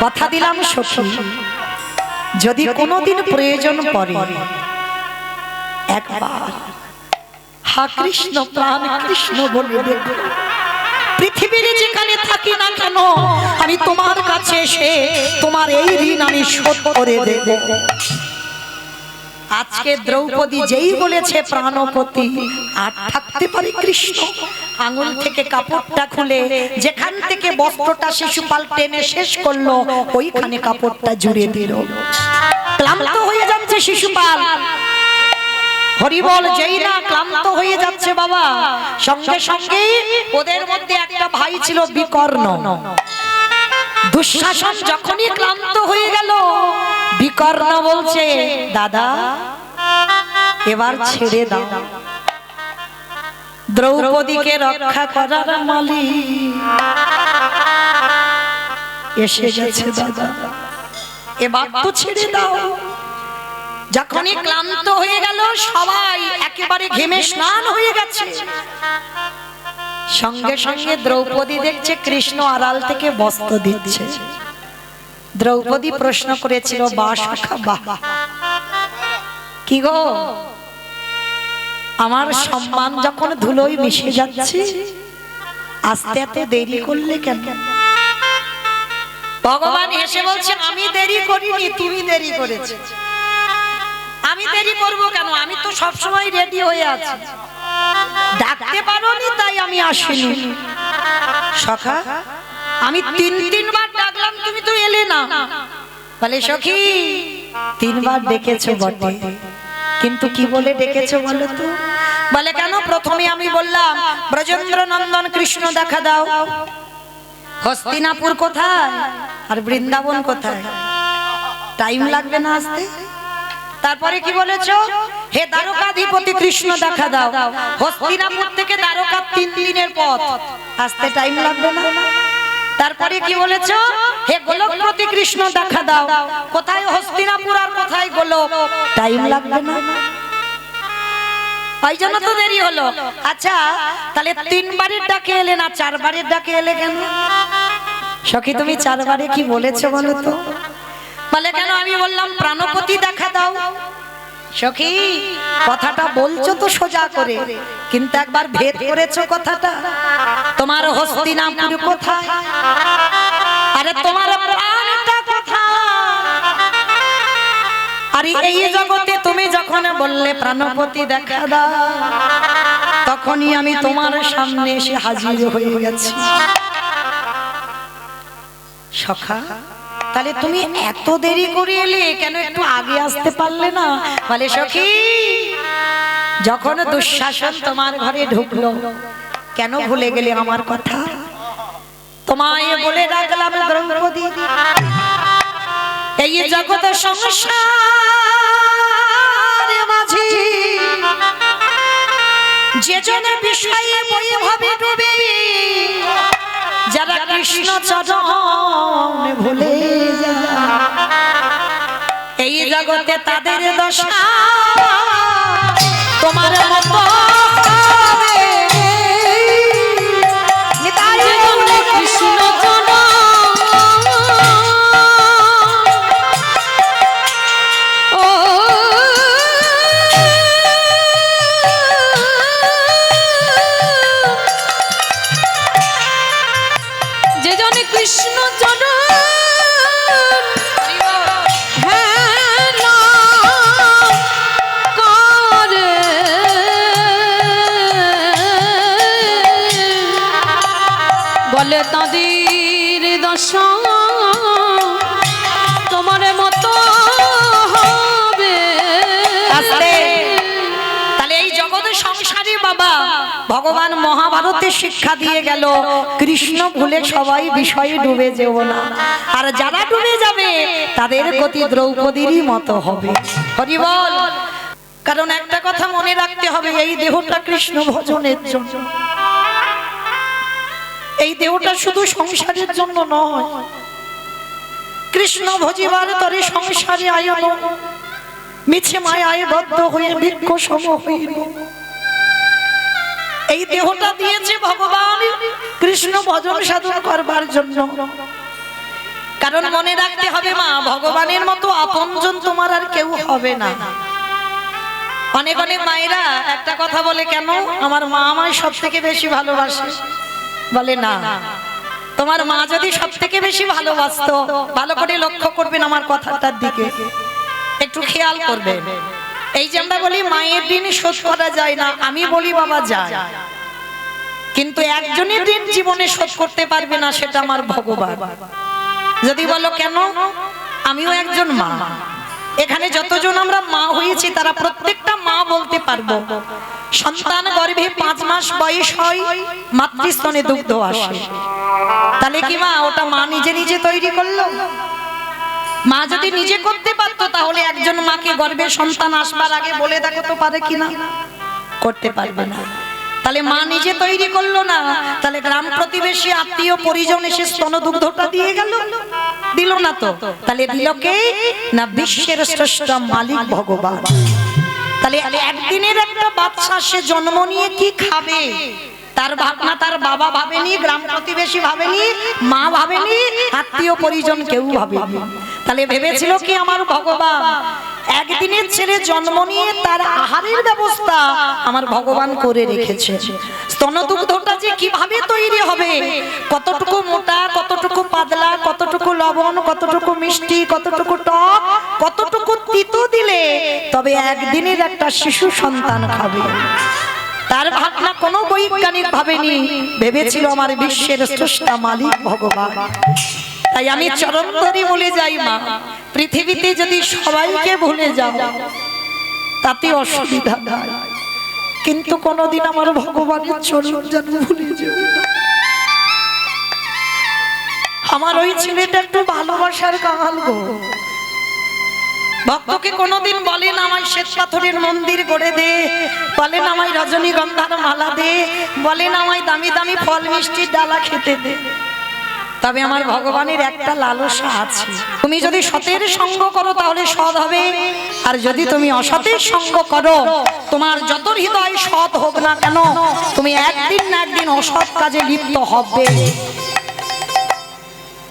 কথা দিলাম সখী, যদি কোনোদিন প্রয়োজন পড়ে একবার হা কৃষ্ণ প্রাণ কৃষ্ণ বলে দেখো, পৃথিবীর যেখানে থাকি না কেন আমি তোমার কাছে এসে তোমার এই ঋণ আমি শোধ করে দেব। আজকে দ্রৌপদী যেই বলেছে প্রাণপতি, আর থাকতে পারে কৃষ্ণ আঙুল থেকে কাপড়টা খুলে যেখান থেকে বস্ত্রটা শিশুপাল টেনে শেষ করলো ওইখানে কাপড়টা জুড়ে দিল। ক্লান্ত হয়ে যাচ্ছে শিশুপাল, হরি বল। যেই না ক্লান্ত হয়ে যাচ্ছে বাবা, সঙ্গে সঙ্গে ওদের মধ্যে একটা ভাই ছিল বিকর্ণ। দুঃশাসন যখনই ক্লান্ত হয়ে গেল, বিকর্ণ বলছে, দাদা এবার ছেড়ে দাও, দ্রৌপদীকে রক্ষা করার মালিক এসে গেছে, দাদা এবার তো ছেড়ে দাও। যখনই ক্লান্ত হয়ে গেল, সবাই একেবারে ঘেমে স্নান হয়ে গেছে, সঙ্গে সঙ্গে দ্রৌপদী দেখছে কৃষ্ণ আড়াল থেকে বস্ত্র দিচ্ছে। দ্রৌপদী প্রশ্ন করেছিল, বা সখা বাহ, কি গো আমার সম্মান যখন ধুলোয় মিশে যাচ্ছে, আসতে এত দেরি করলে কেন? ভগবান এসে বলছে, আমি দেরি করিনি, তুমি দেরি করেছো। আমি দেরি করব কেন? আমি তো সব সময় রেডি হয়ে আছি, ডাকতে পারোনি তাই আমি আসিনি। সখা আমি তিনবার ডাকলাম, তুমি তো এলে না। বলে সখী তিনবার ডেকেছো বটে, কিন্তু কি বলে ডেকেছো বলো তো? বলে কেন? প্রথমে আমি বললাম ব্রজেন্দ্র নন্দন কৃষ্ণ দেখা দাও, হস্তিনাপুর কোথায় আর বৃন্দাবন কোথায়, টাইম লাগবে না আসতে। তারপরে কি বলেছো? হে দ্বারকাধিপতি কৃষ্ণ দেখা দাও, হস্তিনাপুর থেকে দ্বারকা 3 দিনের পথ, আসতে টাইম লাগবে না। তারপরে কি বলেছো? হে গোলকপতি কৃষ্ণ দেখা দাও, কোথায় হস্তিনাপুর আর কোথায় গোলক, টাইম লাগবে না। ওই জন্য তো দেরি হলো। আচ্ছা তাহলে 3 বারের ডাকে এলে না, 4 বারের ডাকে এলে কেন? সখী তুমি 4 বারে কি বলেছো বলো তো? বলে কেন? আমি বললাম প্রাণপতি দেখা দাও। সখী কথাটা বলছো তো সোজা করে, কিন্তু একবার ভেদ করেছো কথাটা। তোমার হস্তিনাপুর কোথায়? আরে তোমার প্রাণটা কোথায়? আরে এই জগতে তুমি যখন বললে প্রাণপতি দেখা দাও, তখনই আমি তোমার সামনে এসে হাজির হয়ে গেছি। সখা তাহলে তুমি এত দেরি করে এলে কেন? একটু আগে আসতে পারলে না? বলে সখী যখন দুঃশাসন তোমার ঘরে ঢুকলো, কেন ভুলে গেলে আমার কথা? তোমায় বলে রাখলাম দ্রৌপদী, এই জগৎ সংসার মাঝে যে জনের বিষয়ে বৈভবে ডুবে, যারা কৃষ্ণ চরণ ভুলে যায়, এই জগতে তাদের দশা তোমার মতো হবে। নিতাই কৃষ্ণ চরণ কৃষ্ণ চরণ বলে তাদের দশা তোমার মতো হবে। তাহলে এই জগতের সংসারে বাবা ভগবান মহাভারতে শিক্ষা দিয়ে গেল, কৃষ্ণ ভুলে সবাই বিষয়ে ডুবে যেও না, আর যারা ডুবে যাবে তাদের গতি দ্রৌপদীরই মতো হবে। হরি বল। কারণ একটা কথা মনে রাখতে হবে, এই দেহটা কৃষ্ণ ভজনের জন্য, এই দেহটা শুধু সংসারের জন্য নয়। কৃষ্ণ ভজিবার তরে সংসারে আয়ন মিছে মায়ায় বদ্ধ হয়ে বৃক্ষ সম হইল। এই দেহটা দিয়েছে ভগবান কৃষ্ণ ভজন সাধন করবার জন্য। কারণ মনে রাখতে হবে মা, ভগবানের মতো আপনজন তোমার আর কেউ হবে না। অনেক অনেক মায়েরা একটা কথা বলে, কেন আমার মা আমায় সব থেকে বেশি ভালোবাসে। বলে না, তোমার মা যদি সব থেকে বেশি ভালোবাসতো, ভালো করে লক্ষ্য করবেন আমার কথাটার দিকে, একটু খেয়াল করবেন। এই যে আমরা বলি মায়ের ঋণ শোধ করা যায় না, আমি বলি বাবা যায়, কিন্তু একজনের ঋণ জীবনে শোধ করতে পারবে না, সেটা আমার ভগবান। যদি বলো কেন, আমিও একজন মা। এখানে যতজন আমরা মা হয়েছি তারা প্রত্যেকটা মা বলতে পারবো, সন্তান গর্ভে 5 মাস বয়স হয়, মাতৃস্তনে দুগ্ধ আসে। তাহলে কি মা ওটা মা নিজে নিজে তৈরি করলো? মা যদি নিজে করতে পারতো তাহলে একজন মাকে গর্ভে সন্তান আসবার আগে বলে দেখো তো পারে কিনা? করতে পারবে না। তাহলে মা নিজে তৈরি করলো না, তাহলে গ্রাম প্রতিবেশী আত্মীয় পরিজন এসে স্তনদুগ্ধটা দিয়ে গেল? দিল না তো। তাহলে দিল কে? না বিশ্বের শ্রেষ্ঠ মালিক ভগবান। তাহলে একদিনের একটা বাচ্চা সে জন্ম নিয়ে কি খাবে তার ভাবনা তার বাবা ভাবেনি, গ্রাম প্রতিবেশী ভাবেনি, মা ভাবেনি, আত্মীয় পরিজন কেউ ভাবেনি। তাহলে ভেবেছিল কি আমার ভগবান একদিনের ছেলে জন্ম নিয়ে তার আহারের ব্যবস্থা আমার ভগবান করে রেখেছে। স্তনদুগ্ধটা যে কিভাবে তৈরি হবে, কতটুকু মোটা, কতটুকু পাতলা, কতটুকু লবণ, কতটুকু মিষ্টি, কতটুকু টক, কতটুকু তিতো দিলে তবে একদিনের একটা শিশু সন্তান খাবে, তার ভাবনা কোনো বৈজ্ঞানিক ভাবেনি, ভেবেছিল আমার বিশ্বের স্রষ্টা মালিক ভগবান। তাই আমি চরণ ধরে বলে যাই মা, পৃথিবীতে যদি সবাইকে ভুলে যাও তাতে অসুবিধা নাই, কিন্তু কোনোদিন আমার ভগবানের চরণ যেন ভুলে যেও না। আমার ওই ছেলেটা একটু ভালোবাসার কাঙাল গো, ভক্তকে কোনোদিন বলেন আমায় শ্বেত পাথরের মন্দির গড়ে দে, বলেন আমায় রজনীগন্ধার মালা দে, বলেন আমায় দামি দামি ফল মিষ্টির ডালা খেতে দে, তবে আমার ভগবানের একটা লালসা আছে, তুমি যদি সতের সঙ্গ করো তাহলে সৎ হবে, আর যদি তুমি অসতের সঙ্গ করো তোমার যত হৃদয় সৎ হোক না কেন তুমি একদিন না একদিন অসৎ কাজে লিপ্ত হবে।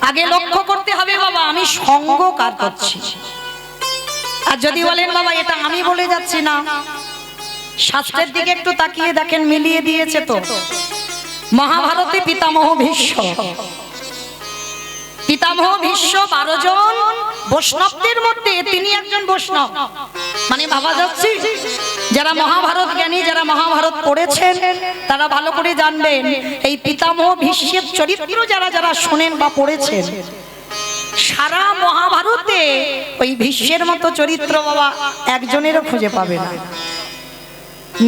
আগে লক্ষ্য করতে হবে বাবা আমি সঙ্গ কার করছি। আর যদি বলেন বাবা এটা আমি বলে যাচ্ছি না, শাস্ত্রের দিকে একটু তাকিয়ে দেখেন, মিলিয়ে দিয়েছে তো। মহাভারতে পিতামহ ভীষ্ম, পিতামহ ভীষ্ম 12 জন বৈষ্ণবদের মধ্যে তিনি একজন বৈষ্ণব। মানে ভাবা যাচ্ছে যারা মহাভারত জ্ঞানী, যারা মহাভারত পড়েছেন তারা ভালো করে জানবেন এই পিতামহ ভীষ্মের চরিত্র যারা যারা শোনেন বা পড়েছেন, সারা মহাভারতে ওই ভীষ্মের মতো চরিত্র বাবা একজনেরও খুঁজে পাবে না।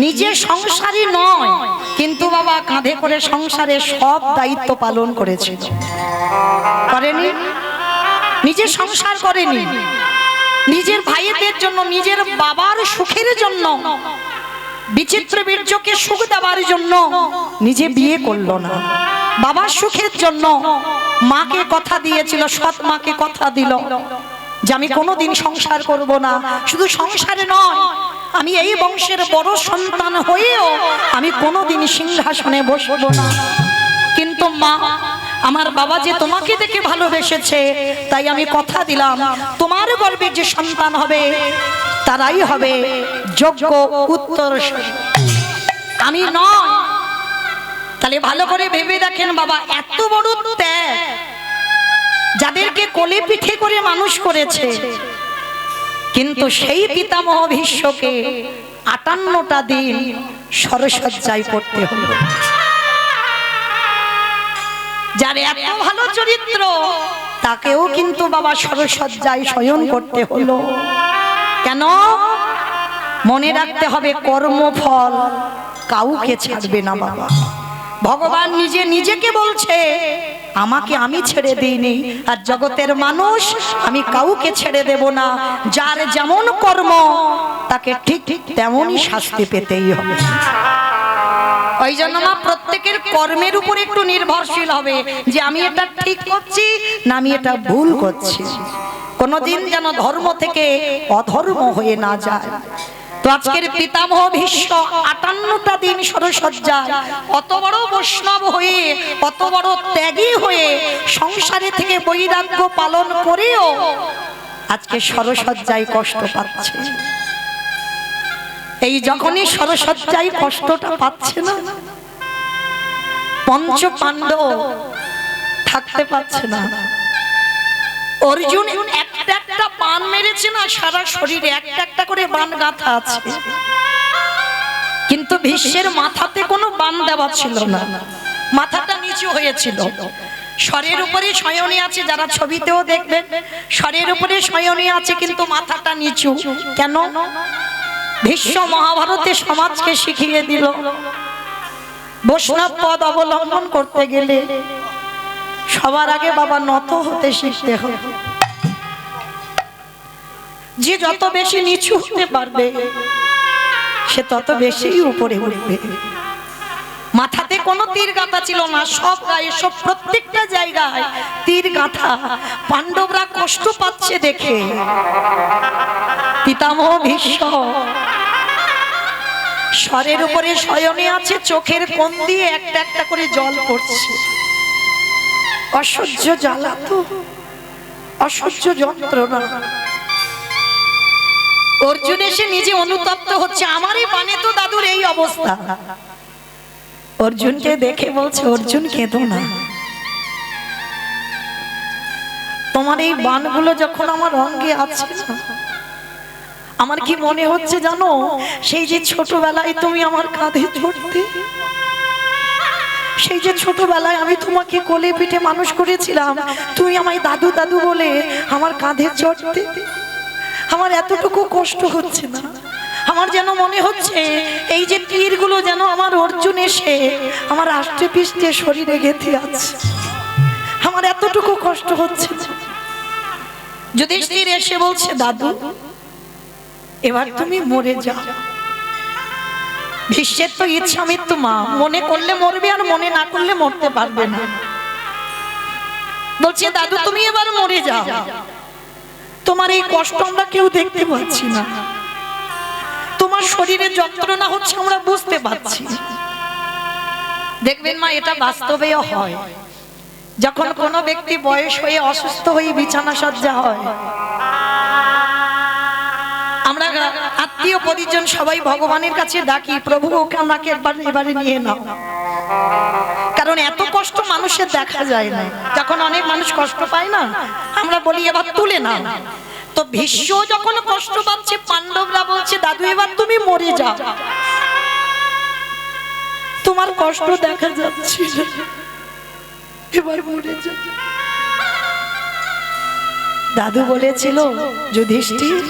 নিজে সংসারী নয়, কিন্তু বাবা কাঁধে করে সংসারে সব দায়িত্ব পালন করেছে, করেনি? নিজে সংসার করেনি, নিজের ভাইদের জন্য, নিজের বাবার সুখের জন্য, বিচিত্র বীর্যকে সুখ দেওয়ার জন্য নিজে বিয়ে করলো না, বাবার সুখের জন্য মাকে কথা দিয়েছিল, সৎ মাকে কথা দিল যে আমি কোনোদিন সংসার করব না। শুধু সংসারে নয়, আমি এই বংশের বড় সন্তান হয়েও আমি কোনোদিন সিংহাসনে বসবো না। কিন্তু মা আমার বাবা যে তোমাকে দেখে ভালোবেসেছে, তাই আমি কথা দিলাম তোমার গর্ভে যে সন্তান হবে তারাই হবে যোগ্য উত্তরসূরি, আমি নয়। তাহলে ভালো করে ভেবে দেখেন বাবা এত বড় ত্যাগ, যাদেরকে কোলে পিঠে করে মানুষ করেছে, কিন্তু সেই পিতামহ ভীষ্মকে 58টা দিন সরসজ্জায় পড়তে হলো। যার এত ভালো চরিত্র তাকেও কিন্তু বাবা সরসজ্জায় শয়ন করতে হলো। কেন? মনে রাখতে হবে কর্মফল কাউকে ছাড়বে না বাবা। ভগবান নিজে নিজেকে বলছে আমাকে আমি ছেড়ে দিইনি, আর জগতের মানুষ আমি কাউকে ছেড়ে দেব না। যার যেমন কর্ম তাকে ঠিক ঠিক তেমনই শাস্তি পেতেই হবে। ওই জন্য মা প্রত্যেকের কর্মের উপর একটু নির্ভরশীল হবে যে আমি এটা ঠিক করছি না আমি এটা ভুল করছি। কোনোদিন যেন ধর্ম থেকে অধর্ম হয়ে না যায়। তো আজকের পিতামহ ভীষ্ম 58টা দিন সরসজ্জায় অত বড় বৈষ্ণব হয়ে অত বড় ত্যাগী হয়ে সংসারে থেকে বৈরাগ্য পালন করেও আজকে সরসজ্জায় কষ্ট পাচ্ছে। এই যখনই সরসজ্জায় কষ্টটা পাচ্ছে না, পঞ্চ পাণ্ডব থাকতে পারছে না। অর্জুন একটা একটা বান মেরেছে না, সারা শরীরে একটা একটা করে বান গাঁথা আছে, কিন্তু ভীষ্মের মাথাতে কোনো বান দেওয়া ছিল না, মাথাটা নিচু হয়েছিল। শরীরের উপরে শয়নে আছে, যারা ছবিতেও দেখবেন শরীরের উপরে শয়নে আছে কিন্তু মাথাটা নিচু। কেন? ভীষ্ম মহাভারতে সমাজকে শিখিয়ে দিল বৈষ্ণব পদ অবলম্বন করতে গেলে সবার আগে বাবা নত হতে শিখতে হবে। যে যত বেশি নিচু হতে পারবে সে তত বেশি উপরে উঠবে। মাথাতে কোনো তীর গাঁথা ছিল না, সব গায়ে সব প্রত্যেকটা জায়গায় তীর গাঁথা। পাণ্ডবরা কষ্ট পাচ্ছে দেখে পিতামহ ভীষ্ম শরের উপরে শয়নে আছে, চোখের কোণ দিয়ে একটা একটা করে জল পড়ছে। অসহ্য জ্বালা, তো অসহ্য যন্ত্রণা। অর্জুন এসে নিজে অনুতপ্ত হচ্ছে, আমারই বানে তো দাদুর এই অবস্থা। অর্জুনকে দেখে বলছে, অর্জুন কেঁদো না, তোমার এই বানগুলো যখন আমার অঙ্গে আছে না, আমার কি মনে হচ্ছে জানো, সেই যে ছোটবেলায় তুমি আমার কাঁধে চড়তে, সেই যে ছোটবেলায় আমি তোমাকে কোলে পিঠে মানুষ করেছিলাম, তুমি আমায় দাদু দাদু বলে আমার কাঁধে চড়তে, আমার এতটুকু কষ্ট হচ্ছে না। আমার যেন মনে হচ্ছে এই যে তীরগুলো যেন আমার অর্জুন এসে আমার আষ্টে পৃষ্ঠে শরীরে গেঁথে আছে, আমার এতটুকু কষ্ট হচ্ছে। যুধিষ্ঠির এসে বলছে, দাদু এবার তুমি মরে যাও। ভীষ্মের তো ইচ্ছা মৃত্যু মা, মনে করলে মরবে আর মনে না করলে মরতে পারবে না। বলছে, দাদু তুমি এবার মরে যাও, তোমার এই কষ্ট আমরা কেউ দেখতে পাচ্ছি না, তোমার শরীরে যন্ত্রণা হচ্ছে আমরা বুঝতে পারছি। দেখবেন মা, এটা বাস্তবেও হয়। যখন কোনো ব্যক্তি বয়স হয়ে অসুস্থ হয়ে বিছানা সজ্জা হয়, আমরা আত্মীয় পরিজন সবাই ভগবানের কাছে ডাকি, প্রভু ওকে আমাকে এবারে নিয়ে নাও। কারণ এত কষ্ট মানুষের দেখা যায় না। যখন অনেক মানুষ কষ্ট পায় না, আমরা বলি এবার তুলে নাও। তো ভীষ্ম যখন কষ্ট পাচ্ছে, পাণ্ডবরা বলছে, দাদু এবার তুমি মরে যাও, তোমার কষ্ট দেখা যাচ্ছে, এবার মরে যাও। দাদু বলেছিল, যুধিষ্ঠির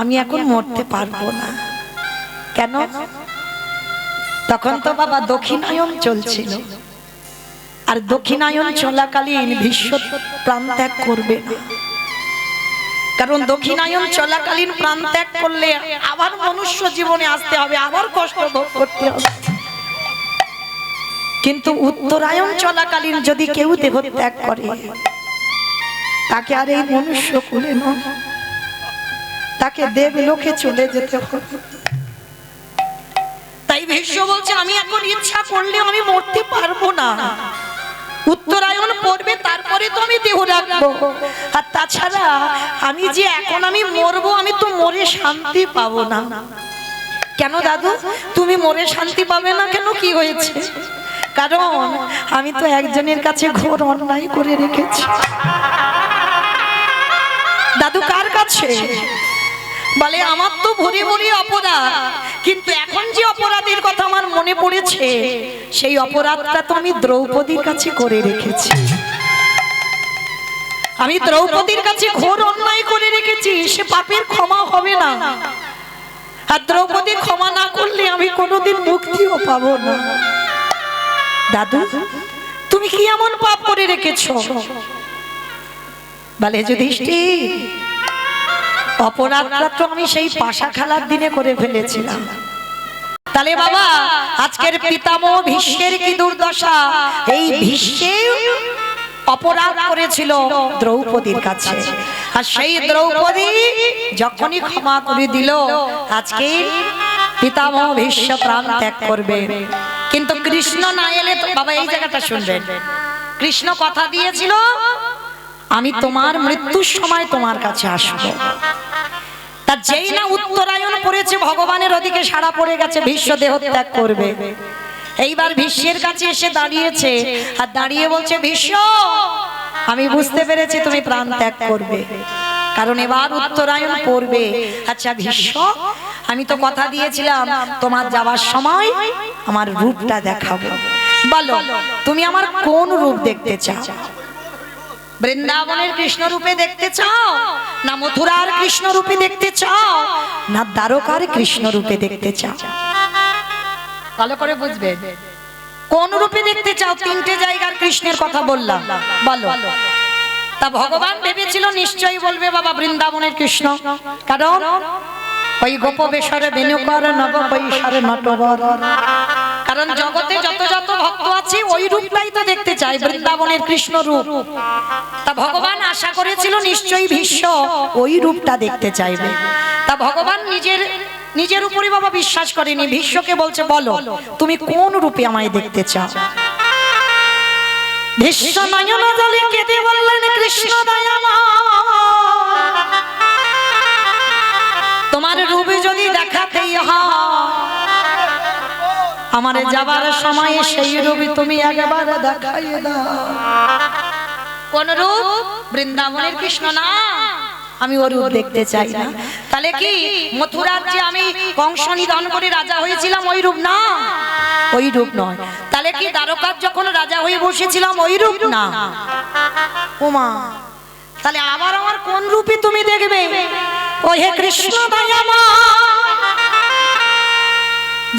আমি এখন মরতে পারবো না। কেন? তখন তো বাবা দক্ষিণায়ন চলছিল, আর দক্ষিণায়ন চলাকালীন ভীষ্ম প্রাণ ত্যাগ করবে না। কারণ দক্ষিণায়ন চলাকালীন প্রাণ ত্যাগ করলে আবার মনুষ্য জীবনে আসতে হবে, আবার কষ্ট ভোগ করতে হবে। কিন্তু উত্তরায়ণ চলাকালীন যদি কেউ দেহ ত্যাগ করে, তাকে আর এই মনুষ্য কুলে নয়, তাকে দেবলোকে চলে যেতে হবে। তাই ভীষ্ম বলছে, আমি এখন ইচ্ছা করলে আমি মরতে পারবো না, উত্তরায়ণ পড়বে তারপরে তো আমি দেহ রাখবো। আর তাছাড়া আমি যে এখন আমি মরবো, আমি তো মরে শান্তি পাবো না। কেন দাদু তুমি মরে শান্তি পাবে না কেন? কি হয়েছে? কারণ আমি তো একজনের কাছে ঘোর অন্যায় করে রেখেছি। দাদু কার কাছে? বলে আমার তো ভরে ভরে অপরাধ, কিন্তু এখন যে অপরাধের কথা আমার মনে পড়েছে সেই অপরাধটা তো আমি দ্রৌপদীর কাছে করে রেখেছি। আমি দ্রৌপদীর কাছে ঘোর অন্যায় করে রেখেছি, সে পাপের ক্ষমা হবে না। আর দ্রৌপদী ক্ষমা না করলে আমি কোনোদিন মুক্তিও পাবো না। দাদু তুমি কি এমন পাপ করে রেখেছো? বলে যুধিষ্ঠির, অপরাধটা তো আমি সেই পাশা খেলার দিনে করে ফেলেছিলাম। তাহলে বাবা আজকের পিতামহ ভীষ্মের কি দুর্দশা, এই ভীষ্মে অপরাধ করেছিল দ্রৌপদীর কাছে, আর সেই দ্রৌপদী যখনই ক্ষমা করে দিল আজকে পিতামহ ভীষ্ম প্রাণ ত্যাগ করবে। কিন্তু কৃষ্ণ না এলে, বাবা এই জায়গাটা শুনবেন, কৃষ্ণ কথা দিয়েছিল আমি তোমার মৃত্যুর সময় তোমার কাছে আসবো। তার যেই না উত্তরায়ণ পড়েছে ভগবানের ওদিকে সাড়া পড়ে গেছে, ভীষ্ম দেহ ত্যাগ করবে। এইবার ভীষ্মের কাছে এসে দাঁড়িয়েছে আর দাঁড়িয়ে বলছে ভীষ্ম আমি বুঝতে পেরেছি তুমি প্রাণ ত্যাগ করবে, কারণ এবার উত্তরায়ণ পড়বে। আচ্ছা ভীষ্ম, আমি তো কথা দিয়েছিলাম তোমার যাওয়ার সময় আমার রূপটা দেখাবো, বলো তুমি আমার কোন রূপ দেখতে চাও? বৃন্দাবনের কৃষ্ণ রূপে দেখতে চাও, না মথুরার কৃষ্ণ রূপে দেখতে চাও, না দ্বারকার কৃষ্ণ রূপে দেখতে চাও? ভালো করে বুঝবে কোন রূপে দেখতে চাও। তিনটে জায়গার কৃষ্ণের কথা বললাম, বলো। তা ভগবান ভেবেছিল নিশ্চয়ই বলবে বাবা বৃন্দাবনের কৃষ্ণ, কারণ ওই গোপ বেশরে বেণুকর নব বৈশারে নটবর, কারণ জগতে যত যত ভক্ত আছে ওই রূপটাই তো দেখতে চায়, বৃন্দাবনের কৃষ্ণ রূপ। তা ভগবান আশা করেছিল নিশ্চয়ই ভীষ্ম ওই রূপটা দেখতে চাইবে। তা ভগবান নিজের উপরে বাবা বিশ্বাস করেনি, ভীষ্মকে বলছে বলো তুমি কোন রূপে আমায় দেখতে চাও? ভীষ্ম নয়ন জলে কেঁদে বললেন কৃষ্ণ দয়াময়, তোমার রূপে যদি দেখাতেই হয় আমার যাবার সময় সেই রূপে তুমি একবার দেখাই দাও। কোন রূপ? বৃন্দাবনের কৃষ্ণ না, আমি ওর রূপ দেখতে চাই না। তাহলে কি মথুরার যে আমি কংস নিধন করে রাজা হয়েছিলাম ওই রূপ না? ওই রূপ নয়। তাহলে কি দ্বারকার যখন রাজা হয়ে বসেছিলাম ওই রূপ না? ওমা, তাহলে আবার আমার কোন রূপে তুমি দেখবে? ও হে কৃষ্ণ দয়াময়,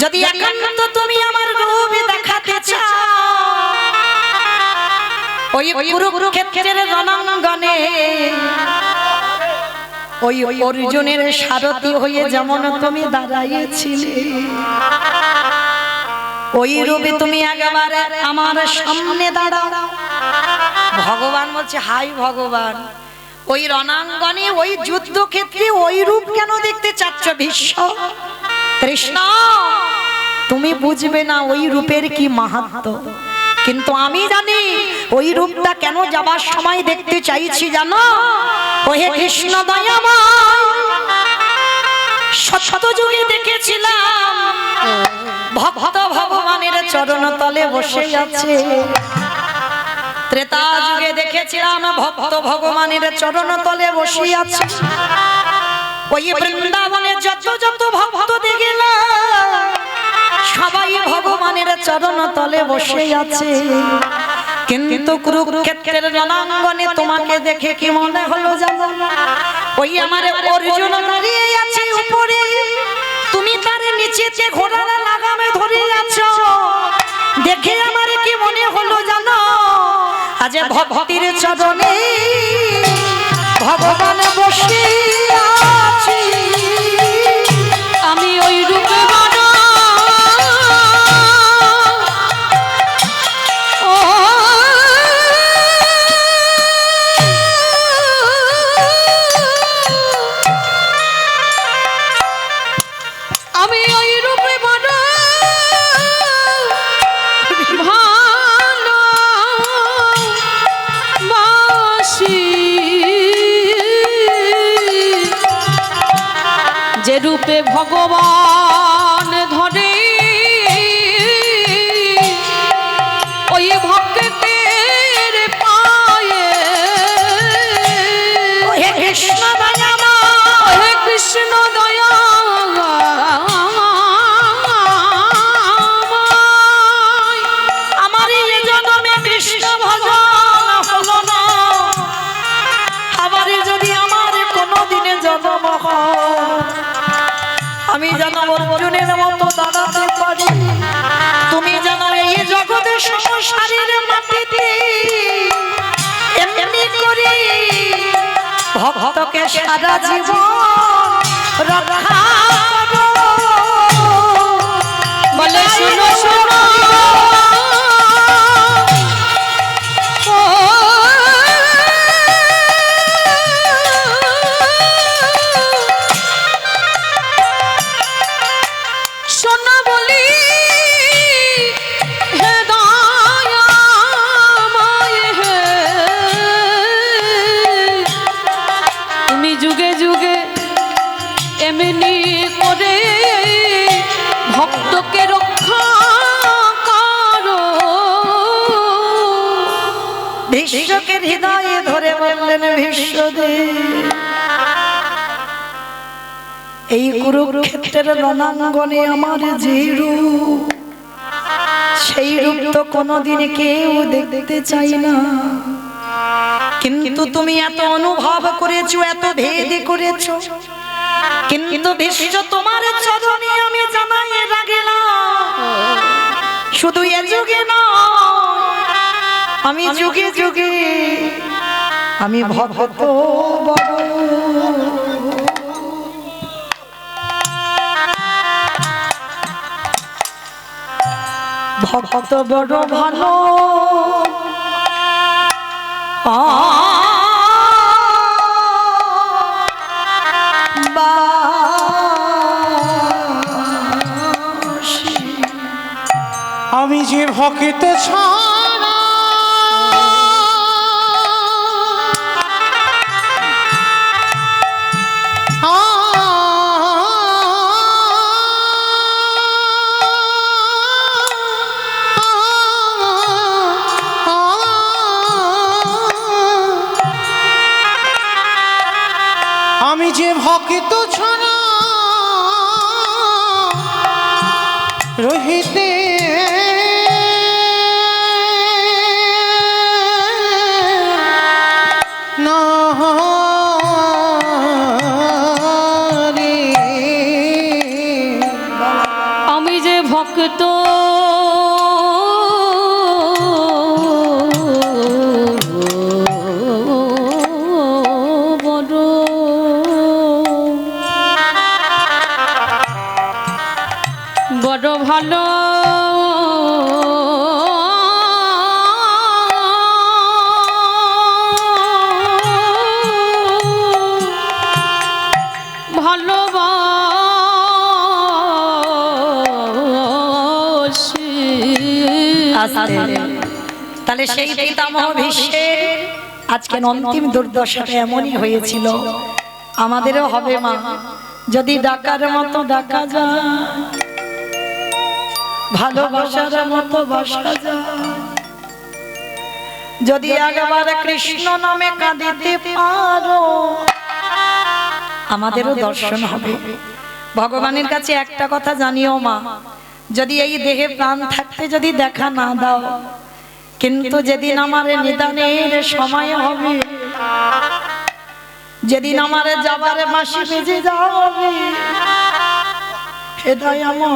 যদি একান্ত তুমি আমার রূপ দেখাতে চাও ওই কুরুক্ষেত্রের রণাঙ্গনে ওই অর্জুনের সারথি হয়ে যেমন তুমি দাঁড়াইছিলে ওই রূপে তুমি একবারে আমার সামনে দাঁড়াও। ভগবান বলছে হাই ভগবান, ওই রণাঙ্গনে ওই যুদ্ধক্ষেত্রে ওই রূপ কেন দেখতে চাচ্ছ ভীষ্ম? কৃষ্ণ তুমি বুঝবে না ওই রূপের কি মাহাত্ম্য, কিন্তু আমি জানি ওই রূপটা কেন যাবার সময় দেখতে চাইছি জানো? ও হে কৃষ্ণ দয়াময়, শত যুগে দেখেছিলাম ভক্ত ভগবানের চরণ তলে বসে আছে, ত্রেতা যুগে দেখেছিলাম ভক্ত ভগবানের চরণ তলে বসে আছে, ওই বৃন্দাবনে যত যত ভক্ত দেখলাম সবাই ভগবানের চরণ তলে বসে আছে, কিন্তু কুরুক্ষেত্রের রণাঙ্গনে তোমাকে দেখে কি মনে হলো জানো? ওই আমার অর্জুন দাঁড়িয়ে আছে উপরে, তুমি তার নিচেতে ঘোড়ার লাগামে ধরে আছো, দেখে আমার কি মনে হলো জানো? আজ ভক্তির চরণে ভগবান বসে আছে, আমি ওই রূপে যে রূপে ভগবান ধরে ওই ভক্তের পায়ে, হে কৃষ্ণ দয়াময়, হে কৃষ্ণ সংসারের মাটিতে এমনি করে ভক্তকে সারা জীবন রক্ষা করো। বলে শুনো শুনো শোনো বলি হে দয়াময় হে, তুমি যুগে যুগে এমনি করে ভক্তকে রক্ষা করো। বিশ্বকে হৃদয়ে ধরে বললেন বিশ্বদেব, এই কুরুক্ষেত্রের রণাঙ্গনে আমার যে রূপ, সেই রূপ তো কোনোদিন কেউ দেখতে চাই না, কিন্তু তুমি এত অনুভব করেছো, এত ভেদ করেছো, কিন্তু বিশ্ব তোমার চরণে আমি জানাই রাখলাম, শুধু এ যুগে নয় আমি যুগে যুগে আমি ভক্ত বড়। ভক্ত বড় ভালো আমি যে ভক্ত ছাড়া আমি যে ভক্ত ছাড়া রহিতে না রে। আমি যে ভক্ত বড়, বড় ভালো ভালোবাসি। তাহলে সেই পিতামহ ভীষ্মের আজকে অন্তিম দুর্দশাটা এমনই হয়েছিল, আমাদেরও হবে মা, যদি ডাকার মতো ডাকা যায়, ভালোবাসার মতো বাসা যায়, যদি একবার কৃষ্ণ নামে কাঁদিতে পারো, আমাদেরও দর্শন হবে। ভগবানের কাছে একটা কথা জানিও মা, যদি এই দেহে প্রাণ থাকতে যদি দেখা না দাও, কিন্তু যেদিন আমার নিদানের সময় হবে, যেদিন আমার যাবার বাঁশি বেজে যাবে, হে দয়াময়,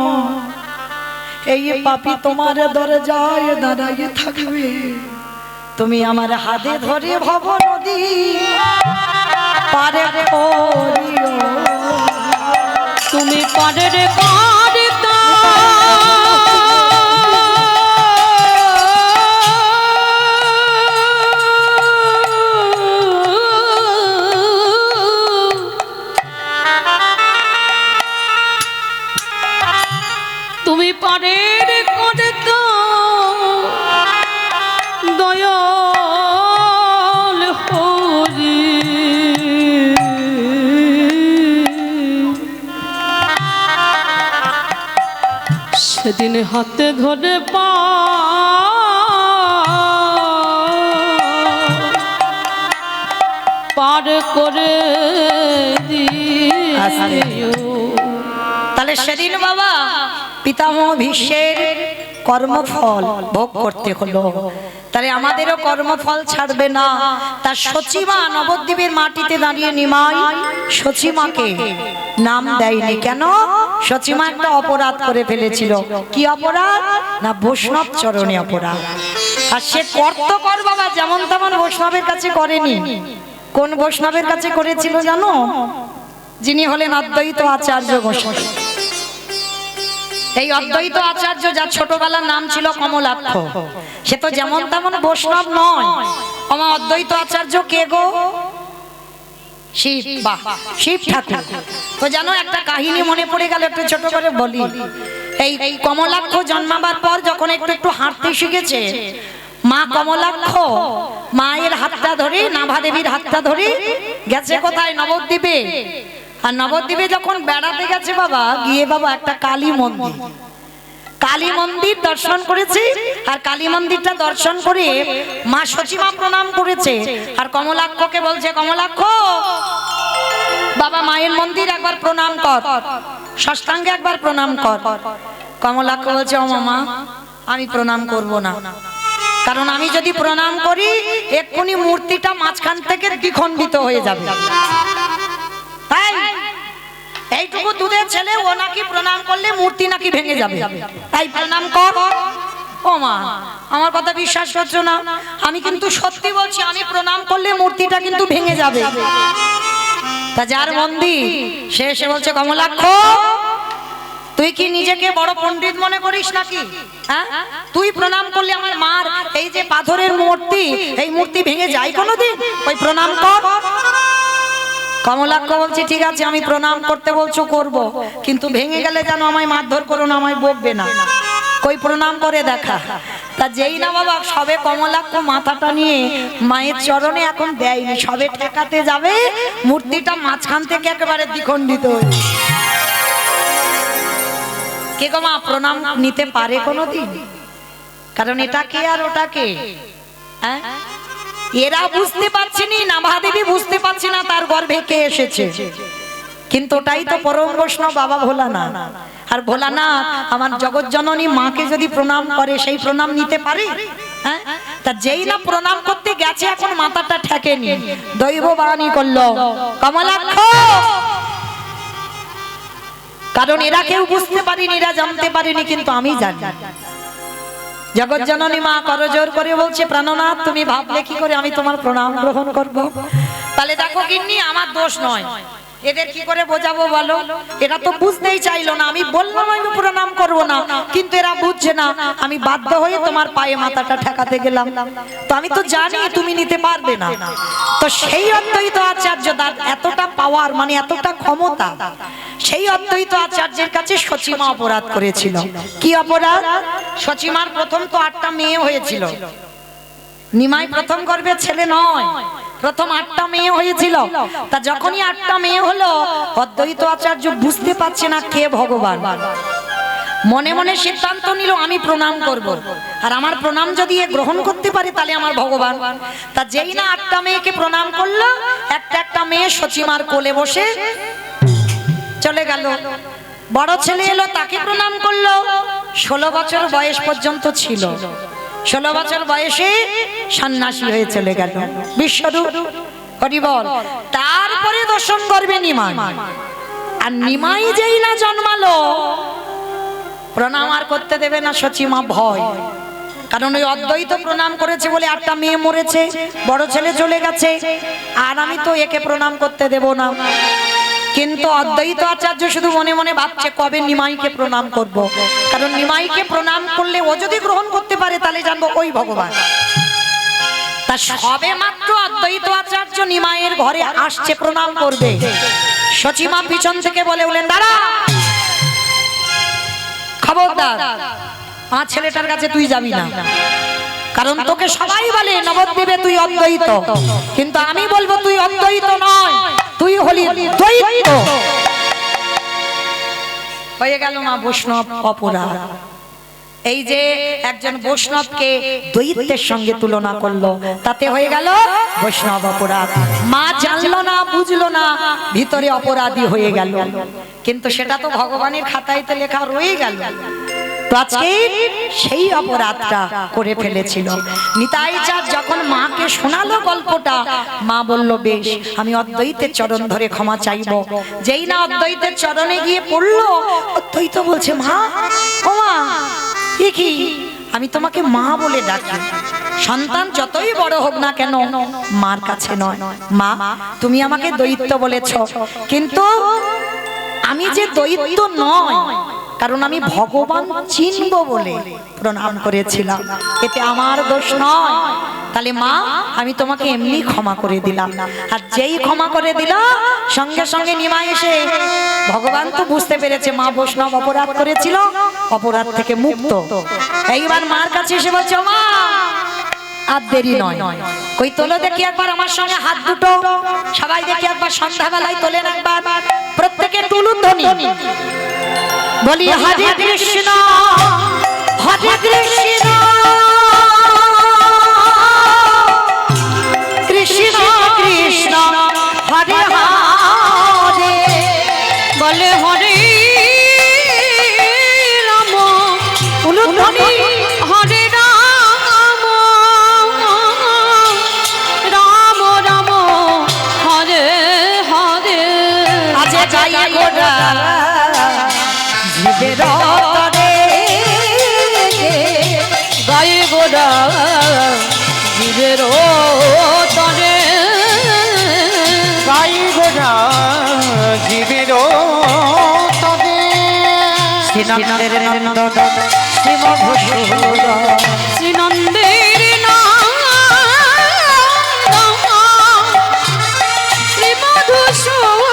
এই পাপী তোমার দরজায় দাঁড়াইয়ে থাকবে, তুমি আমার হাতে ধরে ভব নদী পারে করিও, তুমি পারের কারিতা তুমি পারের কারিতা দয়াল হরি। সেদিন হাতে ধরে পার করে দিও। তাহলে সেদিন বাবা পিতামহ ভীষ্মের কর্মফল ভোগ করতে হলো। তাহলে আমাদেরও কর্মফল ছাড়বে না। তার সচিমা নবদ্বীপের মাটিতে দাঁড়িয়ে নিমাই সচিমাকে নাম দেয়নি কেন? সচিমা একটা অপরাধ করে ফেলেছিল। কি অপরাধ? না বৈষ্ণব চরণে অপরাধ। আর সে করতো কর বাবা, যেমন তেমন বৈষ্ণবের কাছে করেনি। কোন বৈষ্ণবের কাছে করেছিল জানো? যিনি হলেন অদ্বৈত আচার্য গোস্বামী। এই অদ্বৈত আচার্য, যার ছোটবেলার নাম ছিল কমলাক্ষ, সে তো যেমন তেমন বৈষ্ণব নয়। আমার অদ্বৈত আচার্য কে গো? শিব। বাহ, শিব ঠাকুর। তো জানো একটা কাহিনী মনে পড়ে গেল, একটু ছোট করে বলি। এই কমলাক্ষ জন্মাবার পর যখন একটু একটু হাঁটতে শিখেছে, মা কমলাক্ষ মায়ের হাতটা ধরে, নাভা দেবীর হাতটা ধরে গেছে কোথায়? নবদ্বীপে। আর নবদ্বীপে যখন বেড়াতে গেছে বাবা, গিয়ে বাবা একটা কালী মন্দির, কালী মন্দির দর্শন করেছে। আর কালী মন্দিরটা দর্শন করে মা সচিমা প্রণাম করেছে। আর কমলাক্ষকে বলছে, কমলাক্ষ বাবা মায়ের মন্দির একবার প্রণাম কর, সাষ্টাঙ্গে একবার প্রণাম কর। কমলাক্ষ বলছে, ও মামা আমি প্রণাম করব না, কারণ আমি যদি প্রণাম করি এক্ষুনি মূর্তিটা মাঝখান থেকে দ্বিখণ্ডিত হয়ে যাবে। এইটুকু দুধের ছেলে, ও নাকি প্রণাম করলে মূর্তি নাকি ভেঙে যাবে, তাই প্রণাম কর। ও মা, আমার কথা বিশ্বাস করছো না? আমি কিন্তু সত্যি বলছি, আমি প্রণাম করলে মূর্তিটা কিন্তু ভেঙে যাবে। তা যার মন্দির সে এসে বলছে, কমলাক্ষ তুই কি নিজেকে বড় পণ্ডিত মনে করিস নাকি? হ্যাঁ, তুই প্রণাম করলে আমার মার এই যে পাথরের মূর্তি, এই মূর্তি ভেঙে যায় কোনোদিন? ওই প্রণাম কর। কমলাক্ষ বলছে, ঠিক আছে আমি প্রণাম করতে বলছো করব, কিন্তু ভেঙে গেলে যেন আমায় মারধর করো না, আমায় বকবে না। কই প্রণাম করে দেখা। তা যেই না বাবা সবে কমলাক্ষ মাথাটা নিয়ে মায়ের চরণে এখন দেয়নি, সবে ঠেকাতে যাবে, মূর্তিটা মাঝখান থেকে একেবারে দ্বিখণ্ডিত হয়ে। কে গো মা প্রণাম নিতে পারে কোনোদিন? কারণ এটা কে আর ওটা কে? হ্যাঁ, এরা বুঝতে পারছেনি, নাভাদেবী বুঝতে পারছে না তার গর্ভে কে এসেছে। কিন্তু ওটাই তো পরম বৈষ্ণব বাবা ভোলানাথ। আর ভোলানাথ আমার জগৎ জননী মাকে যদি প্রণাম করে, সেই প্রণাম নিতে পারে? হ্যাঁ, তা যেই না প্রণাম করতে গেছে এখন মাথাটা ঠেকেনি, দৈব বাণী করলো, কমলাক্ষ। কারণ এরা কেউ বুঝতে পারেনি, এরা জানতে পারেনি, কিন্তু আমি জানি। জগৎ জননী মা করজোর করে বলছে, প্রাণনাথ তুমি ভাবলে কি করে আমি তোমার প্রণাম গ্রহণ করব? তাহলে দেখো গিন্নি, আমার দোষ নয়, এদের কি করে বোঝাবো বলো? এরা তো বুঝতেই চাইলো না। আমি বললাম আমি প্রণাম করব না, কিন্তু এরা বুঝছে না। আমি বাধ্য হয়ে তোমার পায়ে মাথাটা ঠেকাতে গেলাম। তো আমি তো জানি তুমি নিতে পারবে না। তো সেই অদ্বৈত আচার্য, তার এতটা পাওয়ার, মানে এতটা ক্ষমতা, সেই অদ্বৈত আচার্যের কাছে সচিমা অপরাধ করেছিল। কি অপরাধ? সচিমার প্রথম তো 8টা মেয়ে হয়েছিল। নিমাই প্রথম গর্ভের ছেলে নয়, প্রথম 8টা মেয়ে হয়েছিল। তা যখনই 8টা মেয়ে হলো, অদ্বৈত আচার্য বুঝতে পারছে না কে ভগবান। মনে মনে সিদ্ধান্ত নিল আমি প্রণাম করব, আর আমার প্রণাম যদি এ গ্রহণ করতে পারে তাহলে আমার ভগবান। তা যেই না 8টা মেয়েকে প্রণাম করলো, একটা একটা মেয়ে সচিমার কোলে বসে চলে গেল। বড় ছেলে এলো, তাকে প্রণাম করলো। 16 বছর বয়স পর্যন্ত ছিল। 16 বছর বয়সে সন্ন্যাসী হয়ে চলে গেল বিশ্বরূপ। হরি বল। তারপরে দশম গর্ভে নিমাই। আর নিমাই যেই না জন্মালো, প্রণাম আর করতে দেবে না সচিমা, ভয়। কারণ ওই অদ্বৈত প্রণাম করেছে বলে 8টা মেয়ে মরেছে, বড় ছেলে চলে গেছে, আর আমি তো একে প্রণাম করতে দেব না। কিন্তু অদ্বৈত আচার্য শুধু মনে মনে ভাবছে কবে নিমাইকে প্রণাম করব, কারণ নিমাইকে প্রণাম করলে ও যদি গ্রহণ করতে পারে তাহলে জানবো ওই ভগবান। তা সবে মাত্র অদ্বৈত আচার্য নিমাইয়ের ঘরে আসছে প্রণাম করবে, সচিমা পিছন থেকে বলে উঠলেন, দাঁড়া, খবরদার আমার ছেলেটার কাছে তুই যাবি না। কারণ তোকে সবাই বলে নবদ্বীপে তুই অদ্বৈত, কিন্তু আমি বলবো তুই অদ্বৈত নয়, তুই হলি দ্বৈত। হয়ে গেল মা বৈষ্ণব অপরাধ। এই যে একজন বৈষ্ণবকে দ্বৈতের সঙ্গে তুলনা করলো, তাতে হয়ে গেল বৈষ্ণব অপরাধ। মা জানলো না, বুঝলো না, ভিতরে অপরাধী হয়ে গেল। কিন্তু সেটা তো ভগবানের খাতায় লেখা রয়ে গেল। তো আজকে সেই অপরাধটা করে ফেলেছিল। নিতাই চাঁদ যখন মাকে শোনালো গল্পটা, মা বলল বেশ, আমি অদ্বৈতের চরণ ধরে ক্ষমা চাইবো। যেই না অদ্বৈতের চরণে গিয়ে পড়লো, অদ্বৈত বলছে মা, ও মা, এ কি, আমি তোমাকে মা বলে ডাকি। সন্তান যতই বড় হোক না কেন মার কাছে নয়। মা, তুমি আমাকে দৈত্য বলেছ, কিন্তু আমি যে দৈত্য নয়, কারণ আমি ভগবান চিনব বলে প্রণাম করেছিলাম, এতে আমার দোষ নয়। তাহলে মা, আমি তোমাকে এমনি ক্ষমা করে দিলাম। আর যেই ক্ষমা করে দিল, সঙ্গে সঙ্গে নিমা এসে, ভগবান তো বুঝতে পেরেছে মা বৈষ্ণব অপরাধ করেছিল, অপরাধ থেকে মুক্ত। এইবার মার কাছে এসে বলছে, মা আর দেরি নয়, কই তোলো দেখি একবার আমার সঙ্গে হাত দুটো, সবাই দেখি একবার সন্ধ্যাবেলায় তোলেন একবার, প্রত্যেকে টুলুধ্বনি বলি হরে কৃষ্ণ হরে কৃষ্ণ কৃষ্ণ কৃষ্ণ হরে হরে, বলে হরে রাম টুলুধ্বনি হরে রাম, রাম রাম হরে হরে। আজ যাই গোরা জীবের তরে, গায়ে গোড়া জীবের তরে, গাই গোড়া জীবের তবে শ্রীনন্দের নন্দন শ্রীমধুসূদন, শ্রীনন্দের শ্রীমধুসূদন,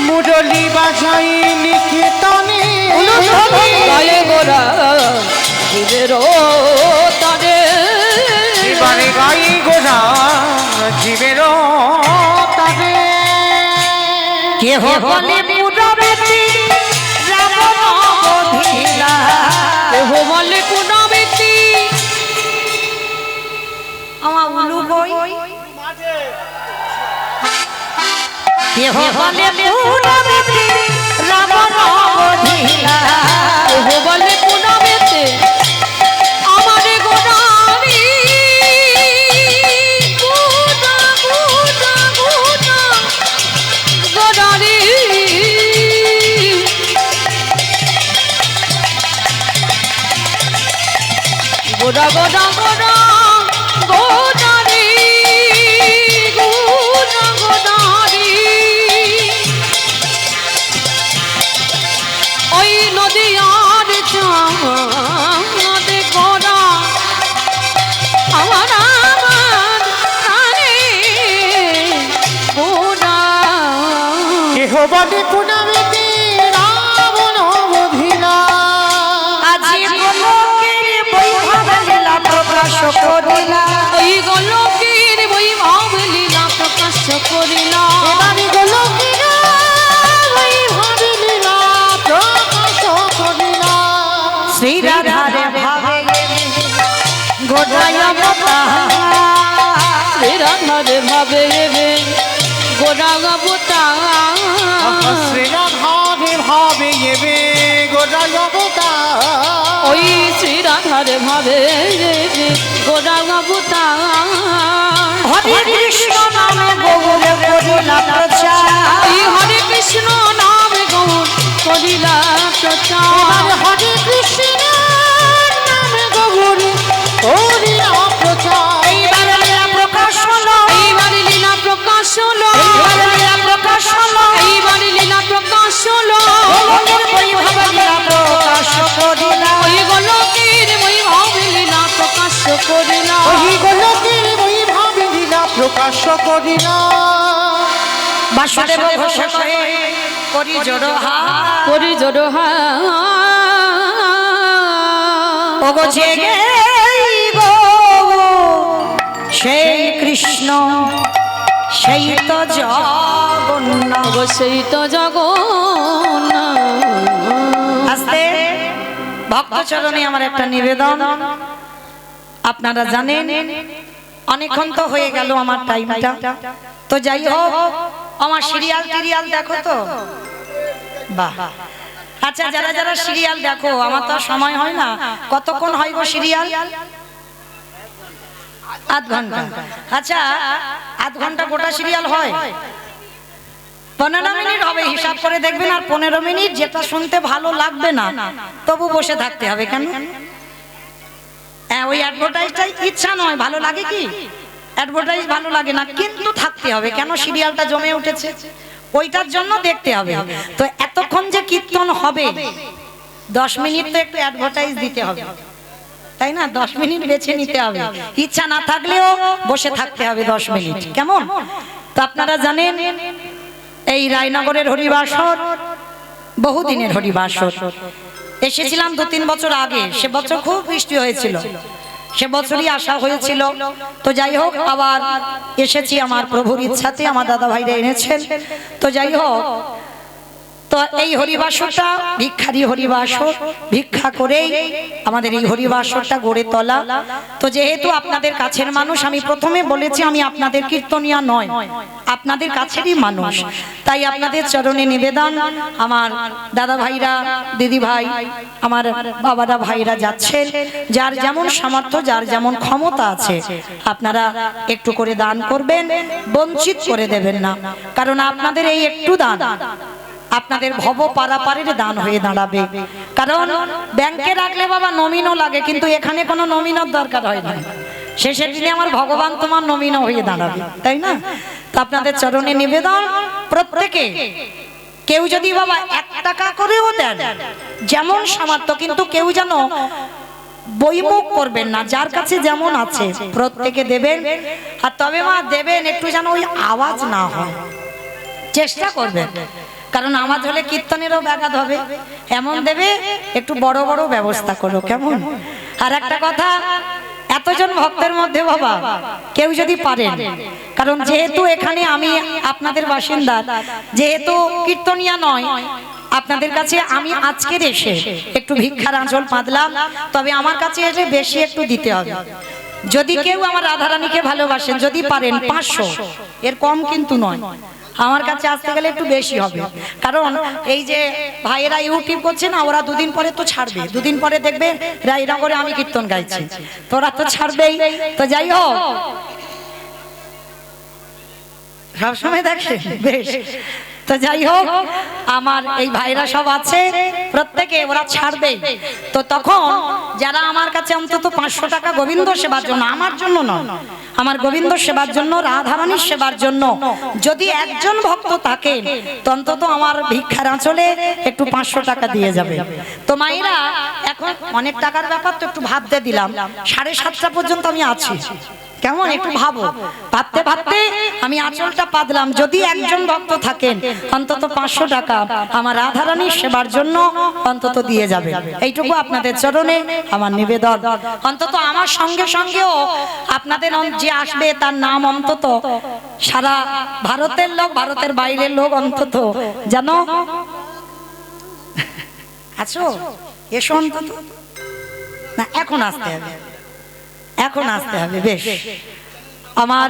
মুরলি বাজাই নিকেতনে গায়ে গোড়া জীবের তরে, এবারে গাই গোড়া জীবের তবে কেহ বলে মুরবেতি রাবণ বধিলা, কেহ বলে কোন ব্যক্তি, আমার উলু বই, কেহ বলে মুরবেতি রাবণ বধিলা, কেহ বলে কোন ব্যক্তি আমারে গোড়ারি, গোড়া গোড়া গোড়া গোড়ারি, গোড়া গোড়া গোড়া গোড়ারি, গোড়া গোড়ারি। ওই নদীয়ার চাঁদ গোড়া আমার আমার প্রাণে গোড়া, কেহ বলে পুনমিতে রাবণ বধিলা, আজি গোলকের বৈভব লীলা প্রকাশ করিলা, ওই গোলকের বৈভব লীলা প্রকাশ করিলা, এবারে গোলকের বৈভব লীলা প্রকাশ করিলা। শ্রী রাধারে ভাবে গোড়ায় অবতার, শ্রী রাধারে ভাবে গোড়া অবতার, শ্রীরাধারে ভাবে এবে গোড়ায় অবতার, ওই শ্রী রাধারে ভাবে গোড়া অবতার, হরে কৃষ্ণ নামে গৌরে করিলা প্রচার, ওই হরে কৃষ্ণ নাম গৌর করিলা প্রচার, এবারে হরে কৃষ্ণ নামে গৌরী করিলা প্রচার। এইবার লীলা প্রকাশ হলো, এইবারে লীলা প্রকাশ হলো, এইবার লীলা প্রকাশ হলো, এইবারে লীলা প্রকাশ হলো, গোলকের বৈভব লীলা প্রকাশ করিলা, ওই গোলকের বৈভব লীলা প্রকাশ করিলা, ওই গোলকের বৈভব লীলা প্রকাশ করিলা। বাসুদেব ঘোষ কহে করি জোড়হা, করি জোড়হা, ওগো জেগে গো সেই কৃষ্ণ সেই তো জগন্নাথ। গো সেই তো জগন্নাথ। আস্তে ভক্তচরণে আমার একটা নিবেদন, আপনারা জানেন অনেকক্ষণ তো হয়ে গেল আমার টাইমটা, তো যাই হোক আমার সিরিয়াল টিরিয়াল দেখো তো, বাহ, আচ্ছা যারা যারা সিরিয়াল দেখো, আমার তো আর সময় হয় না, কতক্ষণ হয় গো সিরিয়াল? আধ ঘন্টা। আচ্ছা আধ ঘন্টা গোটা সিরিয়াল হয়? 15 মিনিট হবে, হিসাব করে দেখবেন। আর 15 মিনিট যেটা শুনতে ভালো লাগবে না তবু বসে থাকতে হবে। কেন? ওই অ্যাডভার্টাইজটাই ইচ্ছা নয়, ভালো লাগে কি? অ্যাডভার্টাইজ ভালো লাগে না, কিন্তু থাকতে হবে। কেন? সিরিয়ালটা জমে উঠেছে, ওইটার জন্য দেখতে হবে। তো এতক্ষণ যে কীর্তন হবে 10 মিনিট তো একটু অ্যাডভার্টাইজ দিতে হবে, তাই না? 10 মিনিট বেছে নিতে হবে, ইচ্ছা না থাকলেও বসে থাকতে হবে 10 মিনিট। কেমন? তো আপনারা জানেন এই রায়নগরের হরিবাসর বহুদিনের হরিবাসর। এসেছিলাম 2-3 বছর আগে, সে বছর খুব বৃষ্টি হয়েছিল, সে বছরই আসা হয়েছিল। তো যাই হোক আবার এসেছি আমার প্রভুর ইচ্ছাতে, আমার দাদা ভাইরা এনেছেন। তো যাই হোক, তো এই হরিবাসরটা ভিক্ষারি হরিবাসর, ভিক্ষা করেই আমাদের এই হরিবাসরটা গড়ে তোলা। তো যেহেতু আপনাদের কাছের মানুষ, আমি প্রথমে বলেছি আমি আপনাদের কীর্তনিয়া নয়, আপনাদের কাছেরই মানুষ, তাই আপনাদের চরণে নিবেদন। আমার দাদা ভাইরা, দিদি ভাই, আমার বাবারা ভাইরা যাচ্ছেন, যার যেমন সামর্থ্য, যার যেমন ক্ষমতা আছে আপনারা একটু করে দান করবেন, বঞ্চিত করে দেবেন না। কারণ আপনাদের এই একটু দান আপনাদের ভব পারাপারের দান হয়ে দাঁড়াবে। কারণ ব্যাংকে রাখলে বাবা নমিনও লাগে, কিন্তু এখানে কোনো নমিনের দরকার হয় না। শেষের দিনে আমার ভগবান তোমার নমিনও হয়ে দাঁড়াবে, তাই না? তো আপনাদের চরণে নিবেদন, প্রত্যেকে কেউ যদি বাবা 1 টাকা করেও দেন, যেমন সামর্থ্য, কিন্তু কেউ যেন বইমুখ করবেন না, যার কাছে যেমন আছে প্রত্যেকে দেবেন। আর তবে মা দেবেন একটু যেন ওই আওয়াজ না হয়, চেষ্টা করবেন। কারণ আওয়াজ হলে কীর্তনেরও ব্যাঘাত হবে, এমন দেবে একটু বড় বড় ব্যবস্থা করো। কেমন? আর একটা কথা, এতজন ভক্তের মধ্যে বাবা কেউ যদি পারেন, কারণ যেহেতু এখানে আমি আপনাদের বাসিন্দা, যেহেতু কীর্তনিয়া নয়, আপনাদের কাছে আমি আজকের এসে একটু ভিক্ষার আঁচল পাতলাম, তবে আমার কাছে এসে বেশি একটু দিতে হবে। যদি কেউ আমার রাধারানীকে ভালোবাসেন, যদি পারেন 500, এর কম কিন্তু নয়। আমার কাছে আসতে গেলে একটু বেশি হবে, কারণ এই যে ভাইয়েরা ইউটিউব করছে না, ওরা 2 দিন পরে তো ছাড়বে, 2 দিন পরে দেখবে রায়নগরে আমি কীর্তন গাইছি, তোরা তো ছাড়বেই। তো যাই হোক, সবসময় দেখে বেশ। তো যাই হোক, আমার এই ভাইরা সব আছে, প্রত্যেকে ওরা ছাড়বে। তো তখন যারা আমার কাছে অন্তত 500 টাকা গোবিন্দ সেবার জন্য, আমার জন্য নয়, আমার গোবিন্দ সেবার জন্য, রাধারানীর সেবার জন্য যদি একজন ভক্ত থাকেন, তো অন্তত আমার ভিক্ষার আঁচলে একটু 500 টাকা দিয়ে যাবে। তো মায়েরা এখন অনেক টাকার ব্যাপার, তো একটু ভাবতে দিলাম, 7:30 পর্যন্ত আমি আছি। কেমন? একটু ভাবো। ভাবতে ভাবতে আমি আঁচলটা পাতলাম, যদি একজন ভক্ত থাকেন অন্তত 500 টাকা আমার রাধারানীর সেবার জন্য অন্তত দিয়ে যাবে। এইটুকু আপনাদের চরণে আমার নিবেদন। অন্তত আমার সঙ্গে সঙ্গেও আপনাদের যে আসবে তার নাম অন্তত সারা ভারতের লোক, ভারতের বাইরের লোক অন্তত জানো। আছো? এসো অন্তত। না, এখন আসতে হবে, এখন আসতে হবে। বেশ, আমার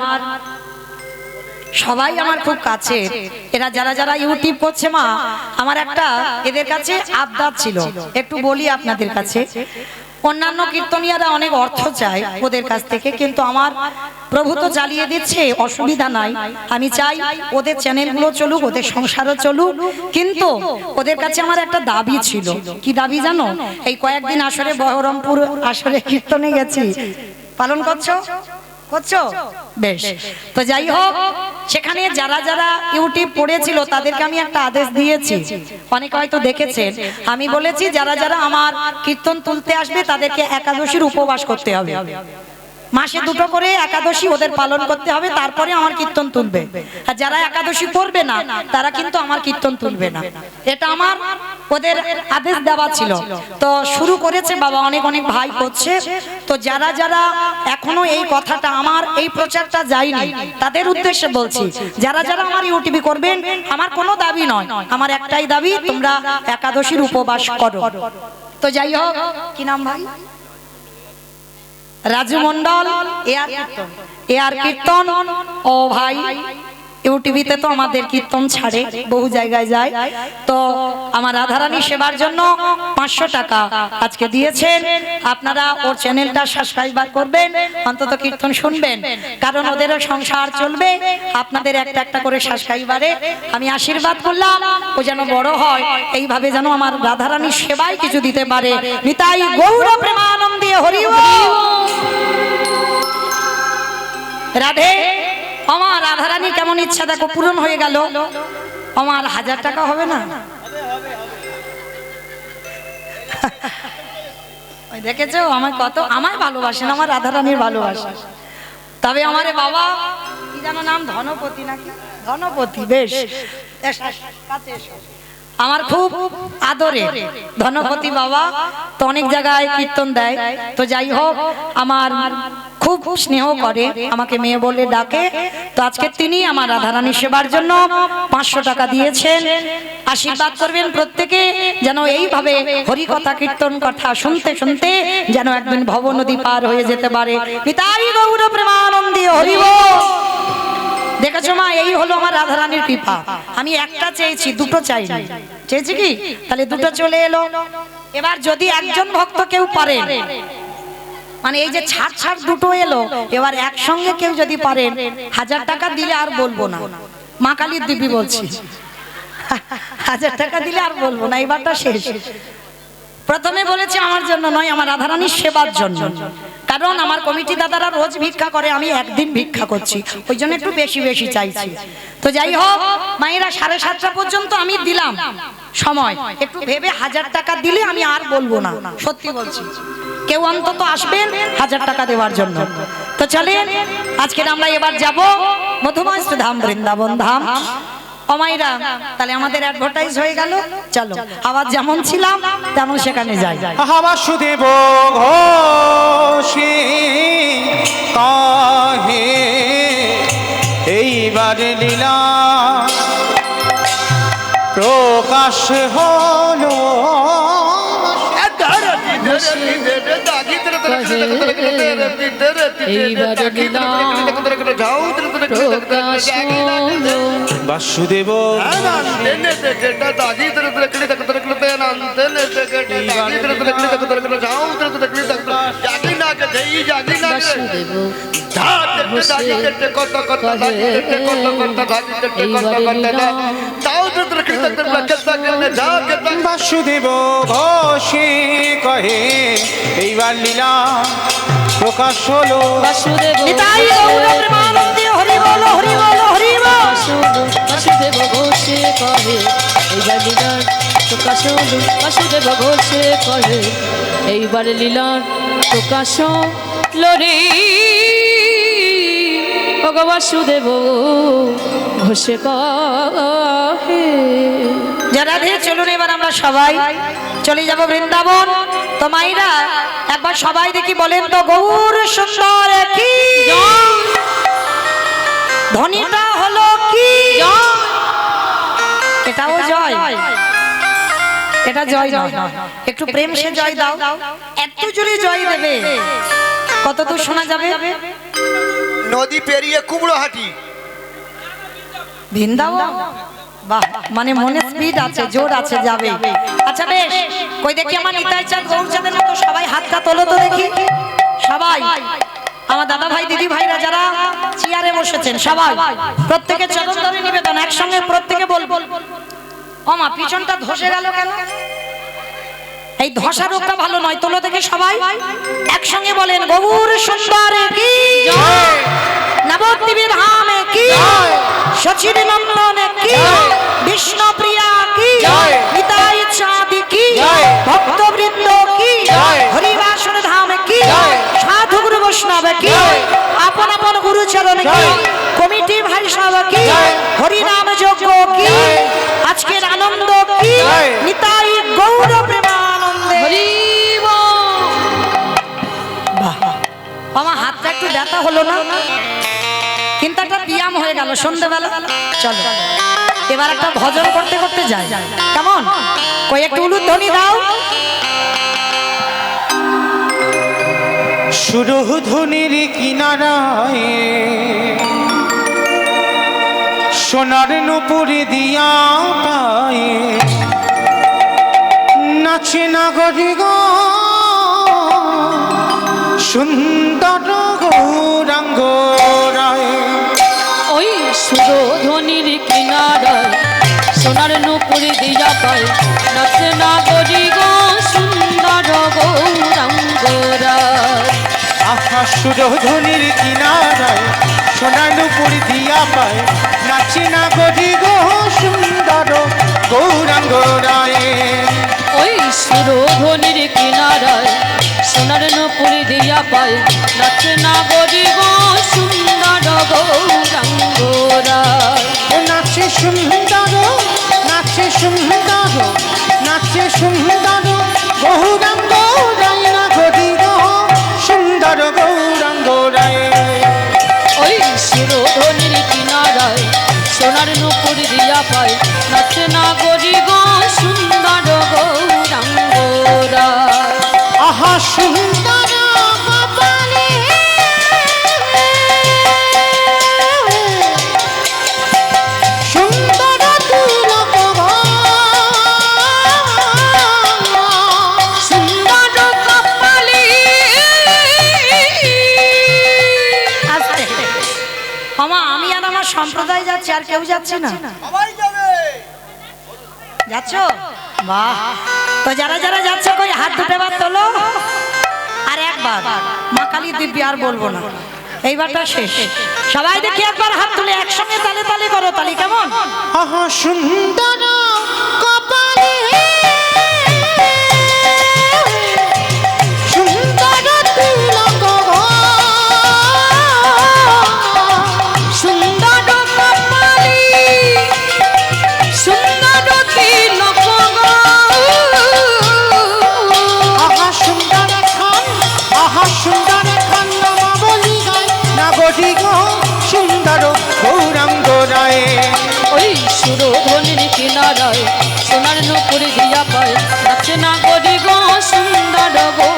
সবাই আমার খুব কাছে, এরা যারা যারা ইউটিউব করছে মা, আমার একটা এদের কাছে আবদার ছিল, একটু বলি আপনাদের কাছে। অন্যান্য কীর্তনিয়ারা অনেক অর্থ চায় ওদের কাছ থেকে, কিন্তু আমার প্রভু তো চালিয়ে দিচ্ছে, অসুবিধা নাই। আমি চাই ওদের চ্যানেলগুলো চলুক, ওদের সংসারও চলুক, কিন্তু ওদের কাছে আমার একটা দাবি ছিল। কি দাবি জানো? এই কয়েকদিন আসরে বহরমপুর আসরে কীর্তনে গেছি, পালন করছো? করছো? বেশ। তো যাই হোক, সেখানে যারা যারা ইউটিউব পড়েছিল তাদেরকে আমি একটা আদেশ দিয়েছি, অনেকে হয়তো দেখেছেন। আমি বলেছি যারা যারা আমার কীর্তন তুলতে আসবে তাদেরকে একাদশীর উপবাস করতে হবে, মাসে 2টো করে একাদশী ওদের পালন করতে হবে, তারপরে আমার কীর্তন তুলবে। আর যারা একাদশী করবে না তারা কিন্তু আমার কীর্তন তুলবে না, এটা আমার ওদের আদেশ দেওয়া ছিল। তো শুরু করেছে বাবা, অনেক অনেক ভাই করছে। তো যারা যারা এখনো এই কথাটা, আমার এই প্রচারটা যায়নি, তাদের উদ্দেশ্যে বলছি, যারা যারা আমার ইউটিউবে করবেন, আমার কোনো দাবি নয়, আমার একটাই দাবি, তোমরা একাদশীর উপবাস করো। তো যাই হোক, কি নাম ভাই? রাজু মন্ডল, এআর কীর্তন। ও ভাই ইউটিভিতে তো আমাদের কীর্তন ছাড়ে, বহু জায়গায় যায়। তো আমার রাধারানী সেবার জন্য 500 টাকা আজকে দিয়েছেন। আপনারা ওর চ্যানেলটা সাবস্ক্রাইবার করবেন, অন্তত কীর্তন শুনবেন, কারণ ওদেরও সংসার চলবে। আপনাদের একটা একটা করে সাবস্ক্রাইবারে আমি আশীর্বাদ করলাম ও যেন বড় হয়, এইভাবে যেন আমার রাধারানী সেবায় কিছু দিতে পারে। নিতাই গৌর প্রেমানন্দে হরি বল। রাধে, আমার রাধারানী কেমন ইচ্ছা দেখো পূরণ হয়ে গেল। আমার 1000 টাকা হবে না? ওই দেখেছো আমার কত, আমায় ভালোবাসেন, আমার রাধারানীর ভালোবাসা। তবে আমারে বাবা কি যেন নাম, ধনপতি নাকি? ধনপতি, বেশ কাছে এসো। আমার খুব আদরে ধনপতি বাবা, তো অনেক জায়গায় কীর্তন দেয়। তো যাই হোক, আমার খুব স্নেহ করে, আমাকে মেয়ে বলে ডাকে। তো আজকে তিনি আমার রাধারানী সেবার জন্য 500 টাকা দিয়েছেন। আশীর্বাদ করবেন প্রত্যেকে, যেন এইভাবে হরি কথা কীর্তন কথা শুনতে শুনতে যেন একদিন ভব নদী পার হয়ে যেতে পারে। নিতাই গৌর প্রেমানন্দে হরি বল। দেখেছো মা, এই হলো আমার রাধারানীর কৃপা। আমি একটা চেয়েছি, দুটো চাইনি। চেয়েছি কি? তাহলে দুটো চলে এলো। এবার যদি একজন ভক্ত কেউ পারে, মানে এই যে ছাড় ছাড় দুটো এলো, এবার একসঙ্গে কেউ যদি পারেন 1000 টাকা দিলে আর বলবো না। মা কালীর দিব্যি বলছি, 1000 টাকা দিলে আর বলবো না, এবারটা শেষ। প্রথমে বলেছে আমার জন্য নয়, আমার রাধারানীর সেবার জন্য। কারণ আমার কমিটি দাদারা রোজ ভিক্ষা করে, আমি একদিন ভিক্ষা করছি, ওই জন্য একটু বেশি বেশি চাইছি। তো যাই হোক, মায়েরা 7:30 পর্যন্ত আমি দিলাম সময়, একটু ভেবে 1000 টাকা দিলে আমি আর বলবো না, সত্যি বলছি। কেউ অন্তত আসবেন 1000 টাকা দেওয়ার জন্য। তো চলেন, আজকে আমরা এবার যাব মধুমাস্ত ধাম, বৃন্দাবন ধাম। অমাইরা, তাহলে আমাদের অ্যাডভার্টাইজ হয়ে গেল। চলো, আবার যেমন ছিলাম তেমন সেখানে যাই। বাসুদেব ঘোষে কাহে এইবার লীলা প্রকাশ হলো। বাসুদেব বাসুদেব ঘোষে কহে এইবার লীলা প্রকাশ হলো। নিতাই গৌর প্রেমানন্দে হরি বল, হরি বল, হরি বল। বাসুদেব ঘোষে কহে এইবার লীলার প্রকাশ হলো। বাসুদেব ঘোষে কহে এইবার লীলার প্রকাশ হলো রে। বাসুদেব ঘোষে কহে। যারা ধীরে চলুন, এবার আমরা সবাই চলে যাব বৃন্দাবন। তো মাইরা একবার সবাই দেখি বলেন তো, গৌর সুন্দর কি ধ্বনিটা হলো কি? এটাও জয়, এটা জয় নয়, একটু প্রেম সে জয় দাও। এত জোরে জয় দেবে, কত দূর শোনা যাবে? নদী পেরিয়ে কুমড়োহাটি, বৃন্দাবন। বাহ, মানে মনে স্পিড আছে, জোর আছে, যাবে। আচ্ছা বেশ, কই দেখি আমার নিতাই চাঁদ গৌরচাঁদের মতো সবাই হাতটা তোলো তো দেখি। সবাই আমার দাদা ভাই দিদি ভাইরা যারা চেয়ারে বসেছেন, সবাই প্রত্যেকে চরণ ধরে নিবেদন, একসঙ্গে প্রত্যেকে বলবো। ও মা, পিছনটা ধসে গেল কেন? এই ধসা রোগটা ভালো নয়, তোলো থেকে সবাই একসঙ্গে বলেন, গৌর সুন্দর কি জয়, নবদ্বীপের ধামে কি জয়, সচির নন্দন কি জয়, বিষ্ণুপ্রিয়া কি জয়, নিতাই চাঁদ কি জয়, ভক্তবৃন্দ কি জয়, হরিবাসর ধাম কি জয়, সাধু গুরু বৈষ্ণব কি জয়, আপন আপন গুরু চরণ কি, কমিটি ভাই সব কি জয়, হরিনাম যজ্ঞ কি জয়, আজকের আনন্দ কি জয়, নিতাই গৌর প্রেমানন্দে হরি বল। বাহ, আমার হাতটা একটু ব্যথা হলো না, কিন্তু একটা ব্যায়াম হয়ে গেল সন্ধ্যেবেলা। চলো এবার একটা ভজন করতে করতে যাই, কেমন? কই একটু উলুধ্বনি দাও। সুরধুনির কিনারায় সোনার নুপুর দিয়া পায়ে নাচে নাগরি গো সুন্দর গৌরাঙ্গ রায়। ওই সুরধ্বনির কিনারায় সোনার নুপুর দিয়া পায় নাচে নাগরি গো সুন্দর গৌরাঙ্গ রায়। আহা সুরধ্বনির কিনারায় সোনার নুপুর দিয়া পায় নাচে নাগরি গো সুন্দর গৌরাঙ্গ রায়। ওই সুরধ্বনির কিনারায় সোনার নুপুর দিয়া পায় নাচে নাগরি গো সুন্দর গৌরাঙ্গ রায়। নাচে সুন্দর নাচে সুন্দর নাচে সুন্দর গৌরাঙ্গ রায় নাগরি গো সুন্দর গৌরাঙ্গ রায়। ওই সুরধ্বনির কিনারায় সোনার নুপুর দিয়া পায় নাচে নাগরি গো সুন্দর গৌরাঙ্গ রায়। আহা সুন্দর কপালে সুন্দর তিলক সুন্দর কপালে আস্তে মামা, আমি আর আমার সম্প্রদায় যাচ্ছি, আর কেউ যাচ্ছে না? সবাই যাবে। যাচ্ছ? বাহ! তো যারা যারা যাচ্ছে কই হাত দুটো বার তোলো। আর একবার মা কালী দিব্যি, আর বলবো না, এইবারটা শেষ। সবাই দেখি একবার হাত তুলে একসঙ্গে তালে তালে করো, তালি কেমন? আহা সুন্দর কপালে সুন্দর তিলক সুন্দর কপালে সুন্দর তিলক আহা সুন্দর খান আহা সুন্দর খান নামা বলি গায় নাগরি গো সুন্দর গৌরাঙ্গ রায়। ওই সুরধ্বনির কিনারায় সোনার নুপুর দিয়া পায় নাচে নাগরি গো সুন্দর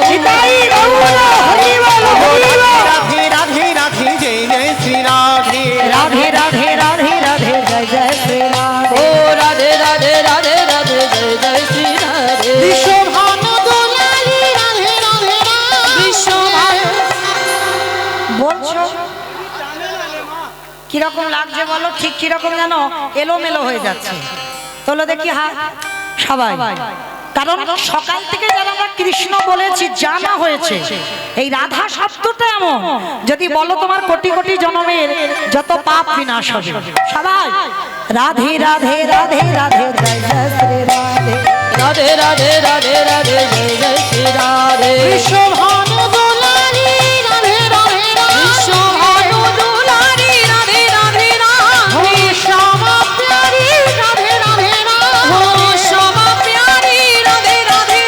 নিতাই গৌরাঙ্গ গৌর হরি বল, হরি বল। রাধে রাধে রাধে জয় জয় শ্রী রাধে রাধে রাধে রাধে রাধে জয় জয় শ্রী রাধে। ও রাধে রাধে রাধে রাধে জয় জয় শ্রী রাধে। বিশ্বভান দোলালি রাধে রাধে বিশ্বভান বলছো কিরকম লাগছে বলো? ঠিক কিরকম জানো? এলোমেলো হয়ে যাচ্ছে। তোলো দেখি হাত সবাই। কারণ সকাল থেকে যারা আমরা কৃষ্ণ বলেছি, জানা হয়েছে এই রাধা শব্দটা এমন, যদি বলো তোমার কোটি কোটি জন্মের যত পাপ বিনাশ হবে। সবাই রাধে রাধে রাধে রাধে জয় জয় শ্রী রাধে। রাধে রাধে রাধে রাধে জয় জয় শ্রী রাধে। বিশ্বভান দোলালি রাধে রাধে বিশ্বভান দুলারি রাধে রাধে রাধে। শ্যামা প্যারি রাধে রাধে ও শ্যামা প্যারি রাধে রাধে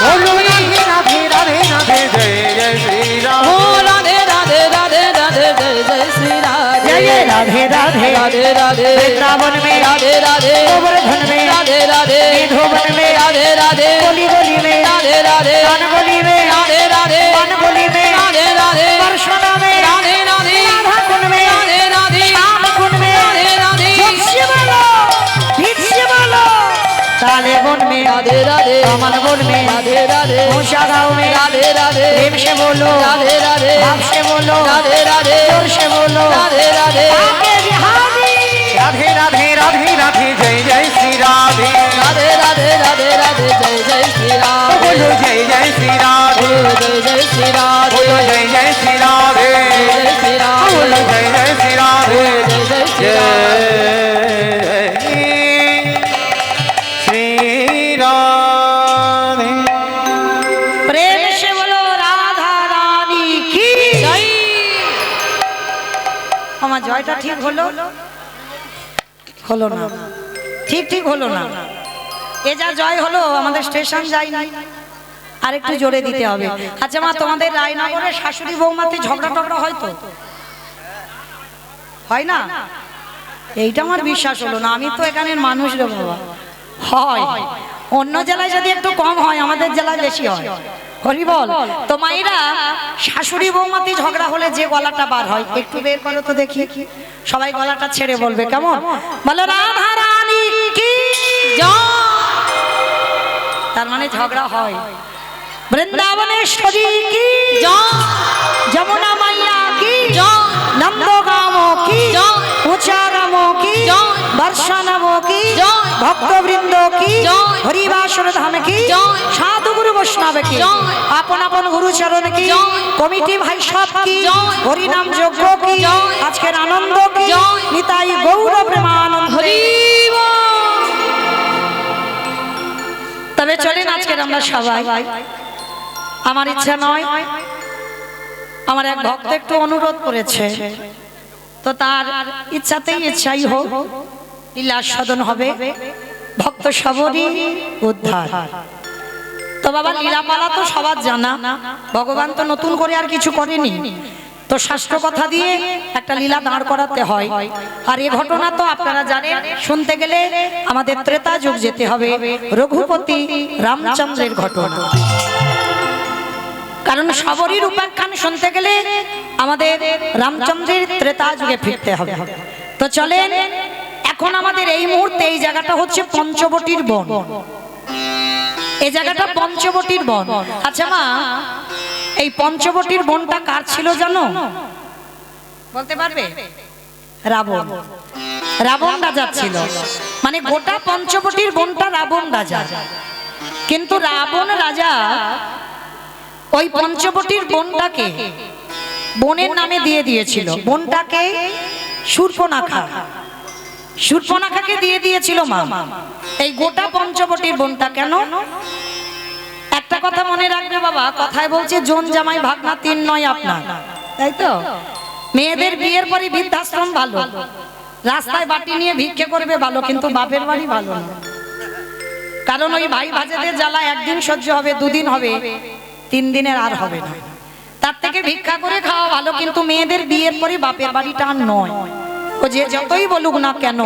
বলো রাধে। রাধে রাধে রাধে জয় জয় শ্রী ও রাধে। রাধে রাধে রাধে রাধে জয় জয় শ্রী রাধে। जय जय राधे राधे राधे राधे वृंदावन में राधे राधे गोवर्धन में राधे राधे निधोवन में राधे राधे गोली गोली में राधे राधे कानगोली में राधे राधे वनगोली में राधे राधे परशुना में राधे राधे राधा कुंड में राधे राधे श्याम कुंड में राधे राधे जोशी बोलो भीष्म बोलो ताले वन में राधे राधे कमल वन में राधे राधे मूषा गाँव में राधे राधे प्रेम से बोलो राधे राधे भाव से बोलो राधे राधे जोर से बोलो राधे राधे आगे बिहारी राधे राधे राधे राधे जय जय श्री राधे। राधे राधे राधे राधे जय जय श्री राधे। बोलो जय जय श्री राधे जय जय श्री राधे। बोलो जय जय श्री राधे जय श्री राधे। बोलो जय जय श्री राधे जय जय श्री जय श्री राधे। प्रेम से बोलो राधा रानी की जय। আমার জয়টা ঠিক হলো? হলো না, ঠিক ঠিক হলো না। এ যা জয় হলো, আমাদের স্টেশন যাই নাই, আর একটু জোরে দিতে হবে। আচ্ছা মা, তোমাদের রায়নগরে শাশুড়ি বৌমাতে ঝগড়া টগড়া হয় তো? হয় না? এইটা আমার বিশ্বাস হলো না। আমি তো এখানের মানুষ রে বাবা। হয়, অন্য জেলায় যদি একটু কম হয়, আমাদের জেলায় বেশি হয়। হরি বল। তো মায়েরা শাশুড়ি বৌমাতে ঝগড়া হলে যে গলাটা বার হয় একটু বের করো তো দেখি, সবাই গলাটা ছেড়ে বলবে কেমন? বলো রাধা রানী কি জয়। তার মানে ঝগড়া হয়। বৃন্দাবনেশ্বরী কি জয়। যমুনা মাইয়া কি জয়। নন্দগাম কি জয়। উচারাম কি জয়। বর্ষানব কি জয়। ভক্তবৃন্দ কি জয়। হরিবাসর ধাম কি জয়। সাধু গুরু বৈষ্ণব কি জয়। আপন আপন গুরুচরণ কি জয়। কমিটি ভাই সব কি জয়। হরিনাম যজ্ঞ কি জয়। আজকের আনন্দ কি জয়। নিতাই গৌর প্রেমানন্দ। হরি বল। তবে চলেন আজকের আমরা সবাই, আমার ইচ্ছা নয়, আমার এক ভক্ত একটু অনুরোধ করেছে, তো তার ইচ্ছাতেই ইচ্ছাই হোক লীলা সদন হবে, ভক্ত সবরই উদ্ধার। তো বাবা লীলাপালা তো সবার জানা, ভগবান তো নতুন করে আর কিছু করেনি, তো শাস্ত্র কথা দিয়ে একটা লীলা দাঁড় করাতে হয়। আর এই ঘটনা তো আপনারা জানেন, শুনতে গেলে আমাদের ত্রেতা যুগ যেতে হবে, রঘুপতি রামচন্দ্রের ঘটনা। কারণ সবরীর উপাখ্যান শুনতে গেলে আমাদের রামচন্দ্রের ত্রেতা যুগে ফিরতে হবে। তো চলেন, এখন আমাদের এই মুহূর্তে এই জায়গাটা হচ্ছে পঞ্চবটির বন, এই জায়গাটা পঞ্চবটির বন। আচ্ছা মা, এই পঞ্চবটির বনটা কার ছিল জানো? বলতে পারবে? রাবণ। রাবণ রাজা ছিল, মানে গোটা পঞ্চবটির বনটা রাবণ রাজা। কিন্তু রাবণ রাজা ওই পঞ্চবটির বনটাকে বনের নামে দিয়ে দিয়েছিল, বনটাকে শূর্পণখা, শূর্পণখাকে দিয়ে দিয়েছিল মা এই গোটা পঞ্চবটির বনটা। কেন? একটা কথা মনে রাখবে বাবা, কথায় বলছে জন জামাই ভাগনা তিন নয় আপনার, তাই তো? মেয়েদের বিয়ের পরে বৃদ্ধাশ্রম ভালো, রাস্তায় বাটি নিয়ে ভিক্ষে করবে ভালো, কিন্তু বাপের বাড়ি ভালো না। কারণ ওই ভাই ভাজেদের জ্বালা একদিন সহ্য হবে, দুদিন হবে, 3 দিনের আর হবে না। তার থেকে ভিক্ষা করে খাওয়া ভালো, কিন্তু মেয়েদের বিয়ের পরে বাপের বাড়িটা আর নয়। ও যে যতই বলুক না কেন,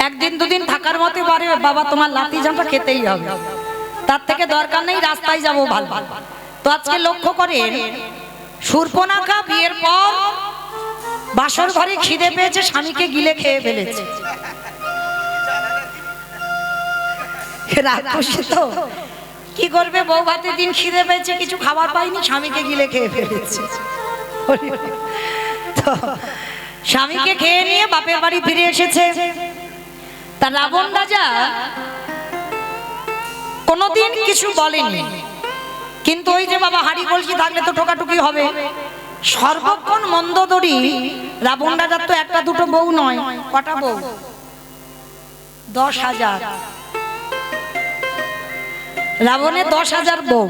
একদিন দুদিন থাকার মতে পারে বাবা তোমার লাতি জামটা খেতেই হবে, তার থেকে দরকার নেই রাস্তায় যাবো ভালো। তো আজকে লক্ষ্য করেন, শূর্পণখা বিয়ের পর বাসর ঘরে খিদে পেয়েছে, স্বামীকে গিলে খেয়ে ফেলেছে। রাক্ষসী তো কি করবে, বউ ভাতের দিন খিদে পেয়েছে, কিছু খাবার পাইনি, স্বামীকে গিলে খেয়ে ফেলেছে। তো স্বামীকে খেয়ে নিয়ে বাপের বাড়ি ফিরে এসেছে। তা রাবণ রাজা কোনোদিন কিছু বলেনি, কিন্তু ওই যে বাবা হাড়ি কলসি থাকলে তো ঠোকাটুকি হবে, সর্বক্ষণ মন্দোদরী। রাবণ রাজার তো একটা দুটো বউ নয়, কটা বউ? 10,000। রাবণের 10,000 বউ,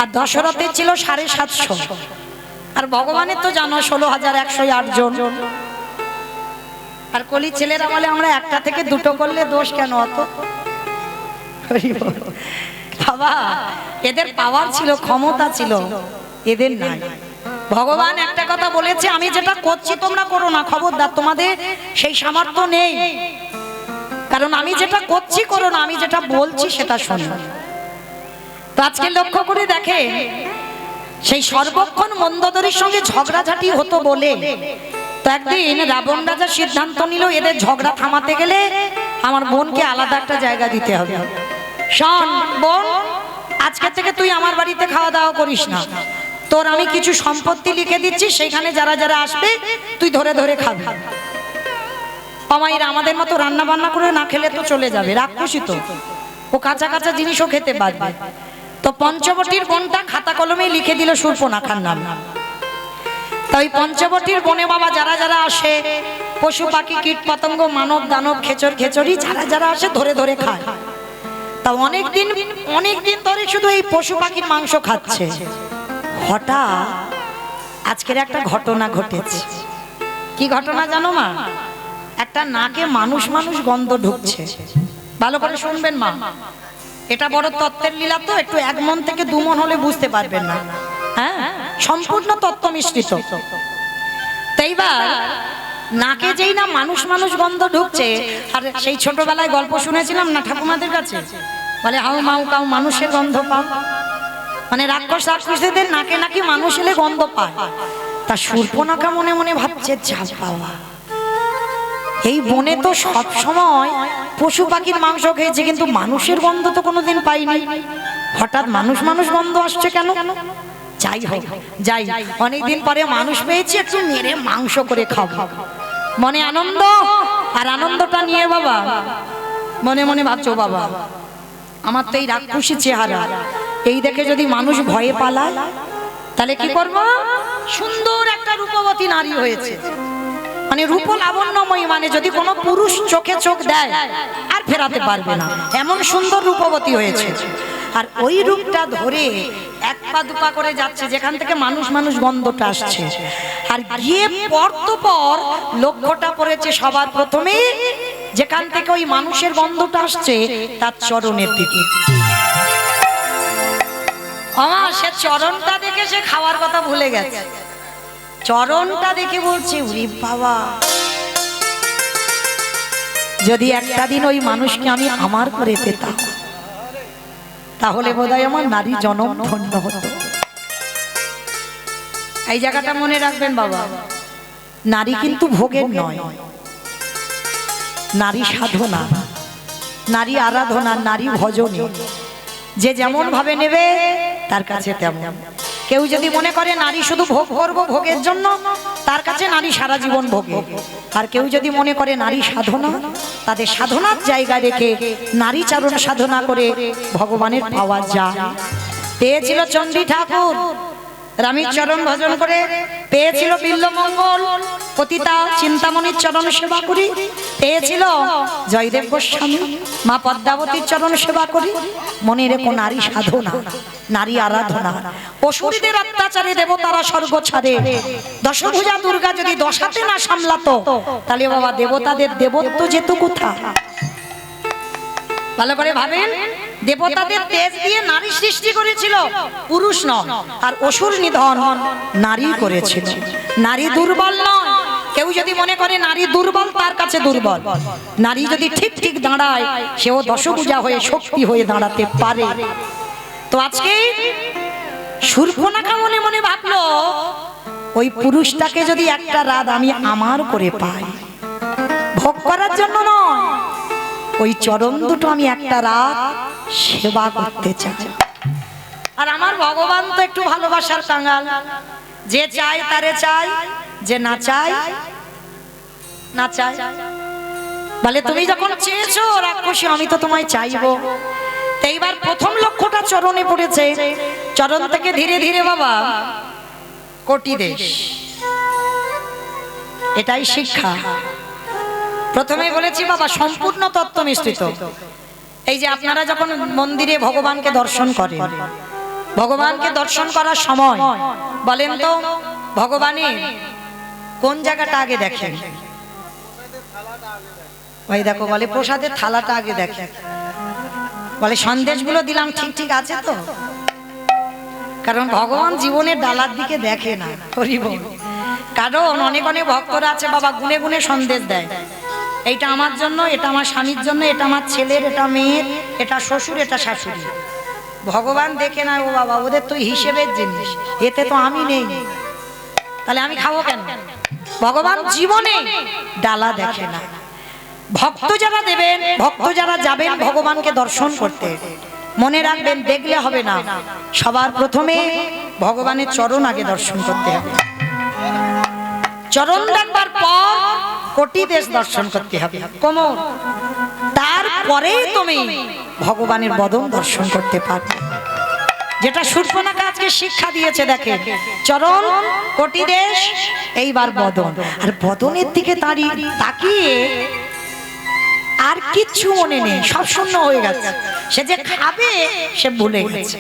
আর দশরথের ছিল 750, আর ভগবানের তো জানো 16,108 জন। আর কলি ছেলেরা বলে আমরা একটা থেকে দুটো করলে দোষ কেন অত? বাবা এদের পাওয়ার ছিল, ক্ষমতা ছিল, এদের নাই। ভগবান একটা কথা বলেছে, আমি যেটা করছি তোমরা করো না, খবরদার, তোমাদের সেই সামর্থ্য নেই। কারণ আমি যেটা করছি করো না, আমি যেটা বলছি সেটা শোনো। তো আজকে লক্ষ্য করে দেখে, সেই সর্বক্ষণ মন্দোদরীর সঙ্গে ঝগড়াঝাটি হতো বলে তো একদিন রাবণ রাজা সিদ্ধান্ত নিল, এদের ঝগড়া থামাতে গেলে আমার বোনকে আলাদা একটা জায়গা দিতে হবে। শোন বোন, আজকে থেকে তুই আমার বাড়িতে খাওয়া দাওয়া করিস না, তোর আমি কিছু সম্পত্তি লিখে দিচ্ছি, সেখানে যারা যারা আসবে তুই ধরে ধরে খাবি। আমাইরা আমাদের মতো রান্না বান্না করে না খেলে তো চলে যাবে, রাক্ষসী তো, ও কাঁচা কাঁচা জিনিসও খেতে পারবে। তো পঞ্চবটির বনটা খাতা কলমে লিখে দিল শূর্পণখার নাম। তাই পঞ্চবটির বনে বাবা যারা যারা আসে, পশু পাখি কীট পতঙ্গ মানব দানব খেচর খেচড়ি যারা যারা আসে ধরে ধরে খায়। তা অনেক দিন ধরে শুধু এই পশু পাখির মাংস খাচ্ছে। হঠাৎ আজকের একটা ঘটনা ঘটেছে। কি ঘটনা জানো মা? একটা নাকে মানুষ মানুষ গন্ধ ঢুকছে। ভালো করে শুনবেন মা, এটা বড় তত্ত্বের লীলা, তো একটু 1 মন থেকে 2 মন হলে বুঝতে পারবেন না। হ্যাঁ, সম্পূর্ণ তত্ত্ব মিশ্রিত। তাইবার নাকে যেই না মানুষ মানুষ গন্ধ ঢুকছে, আর সেই ছোটবেলায় গল্প শুনেছিলাম না ঠাকুমাদের কাছে, বলে হাউ মাউ কাউ মানুষের গন্ধ পাও। মানে রাক্ষস রাক্ষসীদের নাকে নাকি মানুষ এলে গন্ধ পায়। তা শূর্পণখা মনে মনে ভাবছে, যা বাবা, এই বনে তো সব সময় পশু পাখির মাংস খেয়েছে, কিন্তু মানুষের গন্ধ তো কোনোদিন পাইনি। হঠাৎ মানুষ মানুষ গন্ধ আসছে কেন? যাই হোক, যাই, অনেকদিন পরে মানুষ পেয়েছি, একটু মেরে মাংস করে খাবো। মনে আনন্দ, আর আনন্দটা নিয়ে বাবা মনে মনে ভাবছো, বাবা আমার তো এই রাক্ষসী চেহারা, এই দেখে যদি মানুষ ভয়ে পালায় তাহলে কি করব? সুন্দর একটা রূপবতী নারী হয়েছে, মানে রূপ লাবণ্যময়ী, মানে যদি কোনো পুরুষ চোখে চোখ দেয় আর ফেরাতে পারবে না, এমন সুন্দর রূপবতী হয়েছে। আর ওই রূপটা ধরে এক পা দুপা করে যাচ্ছে যেখান থেকে মানুষ মানুষ গন্ধটা আসছে, আর গিয়ে পর লক্ষ্যটা পড়েছে সবার প্রথমে যেখান থেকে ওই মানুষের গন্ধটা আসছে তার চরণের দিকে। আমার সে চরণটা দেখে সে খাওয়ার কথা ভুলে গেছে। চরণটা দেখে বলছে, ওরে বাবা, যদি একটা দিন ওই মানুষকে আমি আমার করে পেতাম তাহলে বোধহয় আমার নারী জনম ধন্য হতো। এই জায়গাটা মনে রাখবেন বাবা, নারী কিন্তু ভোগের নয়, নারী সাধনা, নারী আরাধনা, নারী ভজনে। যে যেমন ভাবে নেবে তার কাছে তেমন। কেউ যদি মনে করে নারী শুধু ভোগ করবো ভোগের জন্য, তার কাছে নারী সারা জীবন ভোগে। আর কেউ যদি মনে করে নারী সাধনা, তাদের সাধনার জায়গা রেখে নারী চারণ সাধনা করে ভগবানের পাওয়া যায়। পেয়েছিল চণ্ডী ঠাকুর রামের চরণ ভজন করে, পেয়েছিল বিল্লমঙ্গল পতিতা চিন্তামণির চরণ সেবা করি, পেয়েছিল জয়দেব গোস্বামী মা পদ্মাবতীর চরণ সেবা করি। মনে রেখো, নারী সাধনা, নারী আরাধনা। অসুরদের অত্যাচারে দেবতারা স্বর্গ ছাড়ে, দশভুজা দুর্গা যদি দশাতে না সামলাতো তাহলে বাবা দেবতাদের দেবত্ব যেত কোথা? ভালো করে ভাবেন, দেবতাদের তেজ দিয়ে নারী সৃষ্টি করেছিল, পুরুষ নয়। আর অসুর নিধন নারী করেছিল। নারী দুর্বল নয়। কেউ যদি মনে করে নারী দুর্বল, তার কাছে দুর্বল। নারী যদি ঠিক ঠিক দাঁড়ায়, সেও দশভুজা হয়ে শক্তি হয়ে দাঁড়াতে পারে। তো আজকে শূর্পণখা মনে মনে ভাবলো, ওই পুরুষটাকে যদি একটা রাত আমি আমার করে পাই, ভোগ করার জন্য নয়, ওই চরণ দুটো আমি একটা রাত সেবা করতে চাই। আর আমার ভগবান তো একটু ভালোবাসার কাঙ্গাল, যে চাই তারে চাই, যে না চাই না চাই। বলে তুমি যখন চেয়েছো রাক্ষসী, আমি তো তোমায় চাইবো। তো এইবার প্রথম লক্ষ্যটা চরণে পড়েছে। চরণ থেকে ধীরে ধীরে বাবা কোটি দেশ, এটাই শিক্ষা। প্রথমে বলেছি বাবা সম্পূর্ণ তত্ত্ব মিশ্রিত। এই যে আপনারা যখন মন্দিরে ভগবানকে দর্শন করেন, ভগবানকে দর্শন করার সময় বলেন তো ভগবানের কোন জায়গাটা আগে দেখেন? ভাই দেখো, বলে প্রসাদের থালাটা আগে দেখে, বলে সন্দেশগুলো দিলাম ঠিক ঠিক আছে তো? কারণ ভগবান জীবনের ডালার দিকে দেখে না। কারণ অনেক অনেক ভক্তরা আছে বাবা, গুনে গুনে সন্দেশ দেয়, এইটা আমার জন্য, এটা আমার স্বামীর জন্য, এটা আমার ছেলের, এটা মেয়ের, এটা শ্বশুর, এটা শাশুড়ি। ভগবান দেখে না, ও বাবা ওদের তো হিসেবের জিনিস, এতে তো আমি নেই, তাহলে আমি খাবো কেন? ভগবান জীবনে ডালা দেখে না। ভক্ত যারা দেবেন, ভক্ত যারা যাবেন ভগবানকে দর্শন করতে, মনে রাখবেন দেখলে হবে না, সবার প্রথমে ভগবানের চরণ আগে দর্শন করতে হবে। চরণ দেখবার পর কোটি দেশ দর্শন করতে হবে, কোমর, তারপরেই তুমি ভগবানের বদন দর্শন করতে পারবে। যেটা শূর্পণখা আজকে শিক্ষা দিয়েছে, দেখে চরণ, কোটি দেশ, এইবার বদন। আর বদনের দিকে তাকিয়ে আর কিচ্ছু মনে নেই, সব শূন্য হয়ে গেছে। সে যে খাবে সে ভুলে গেছে।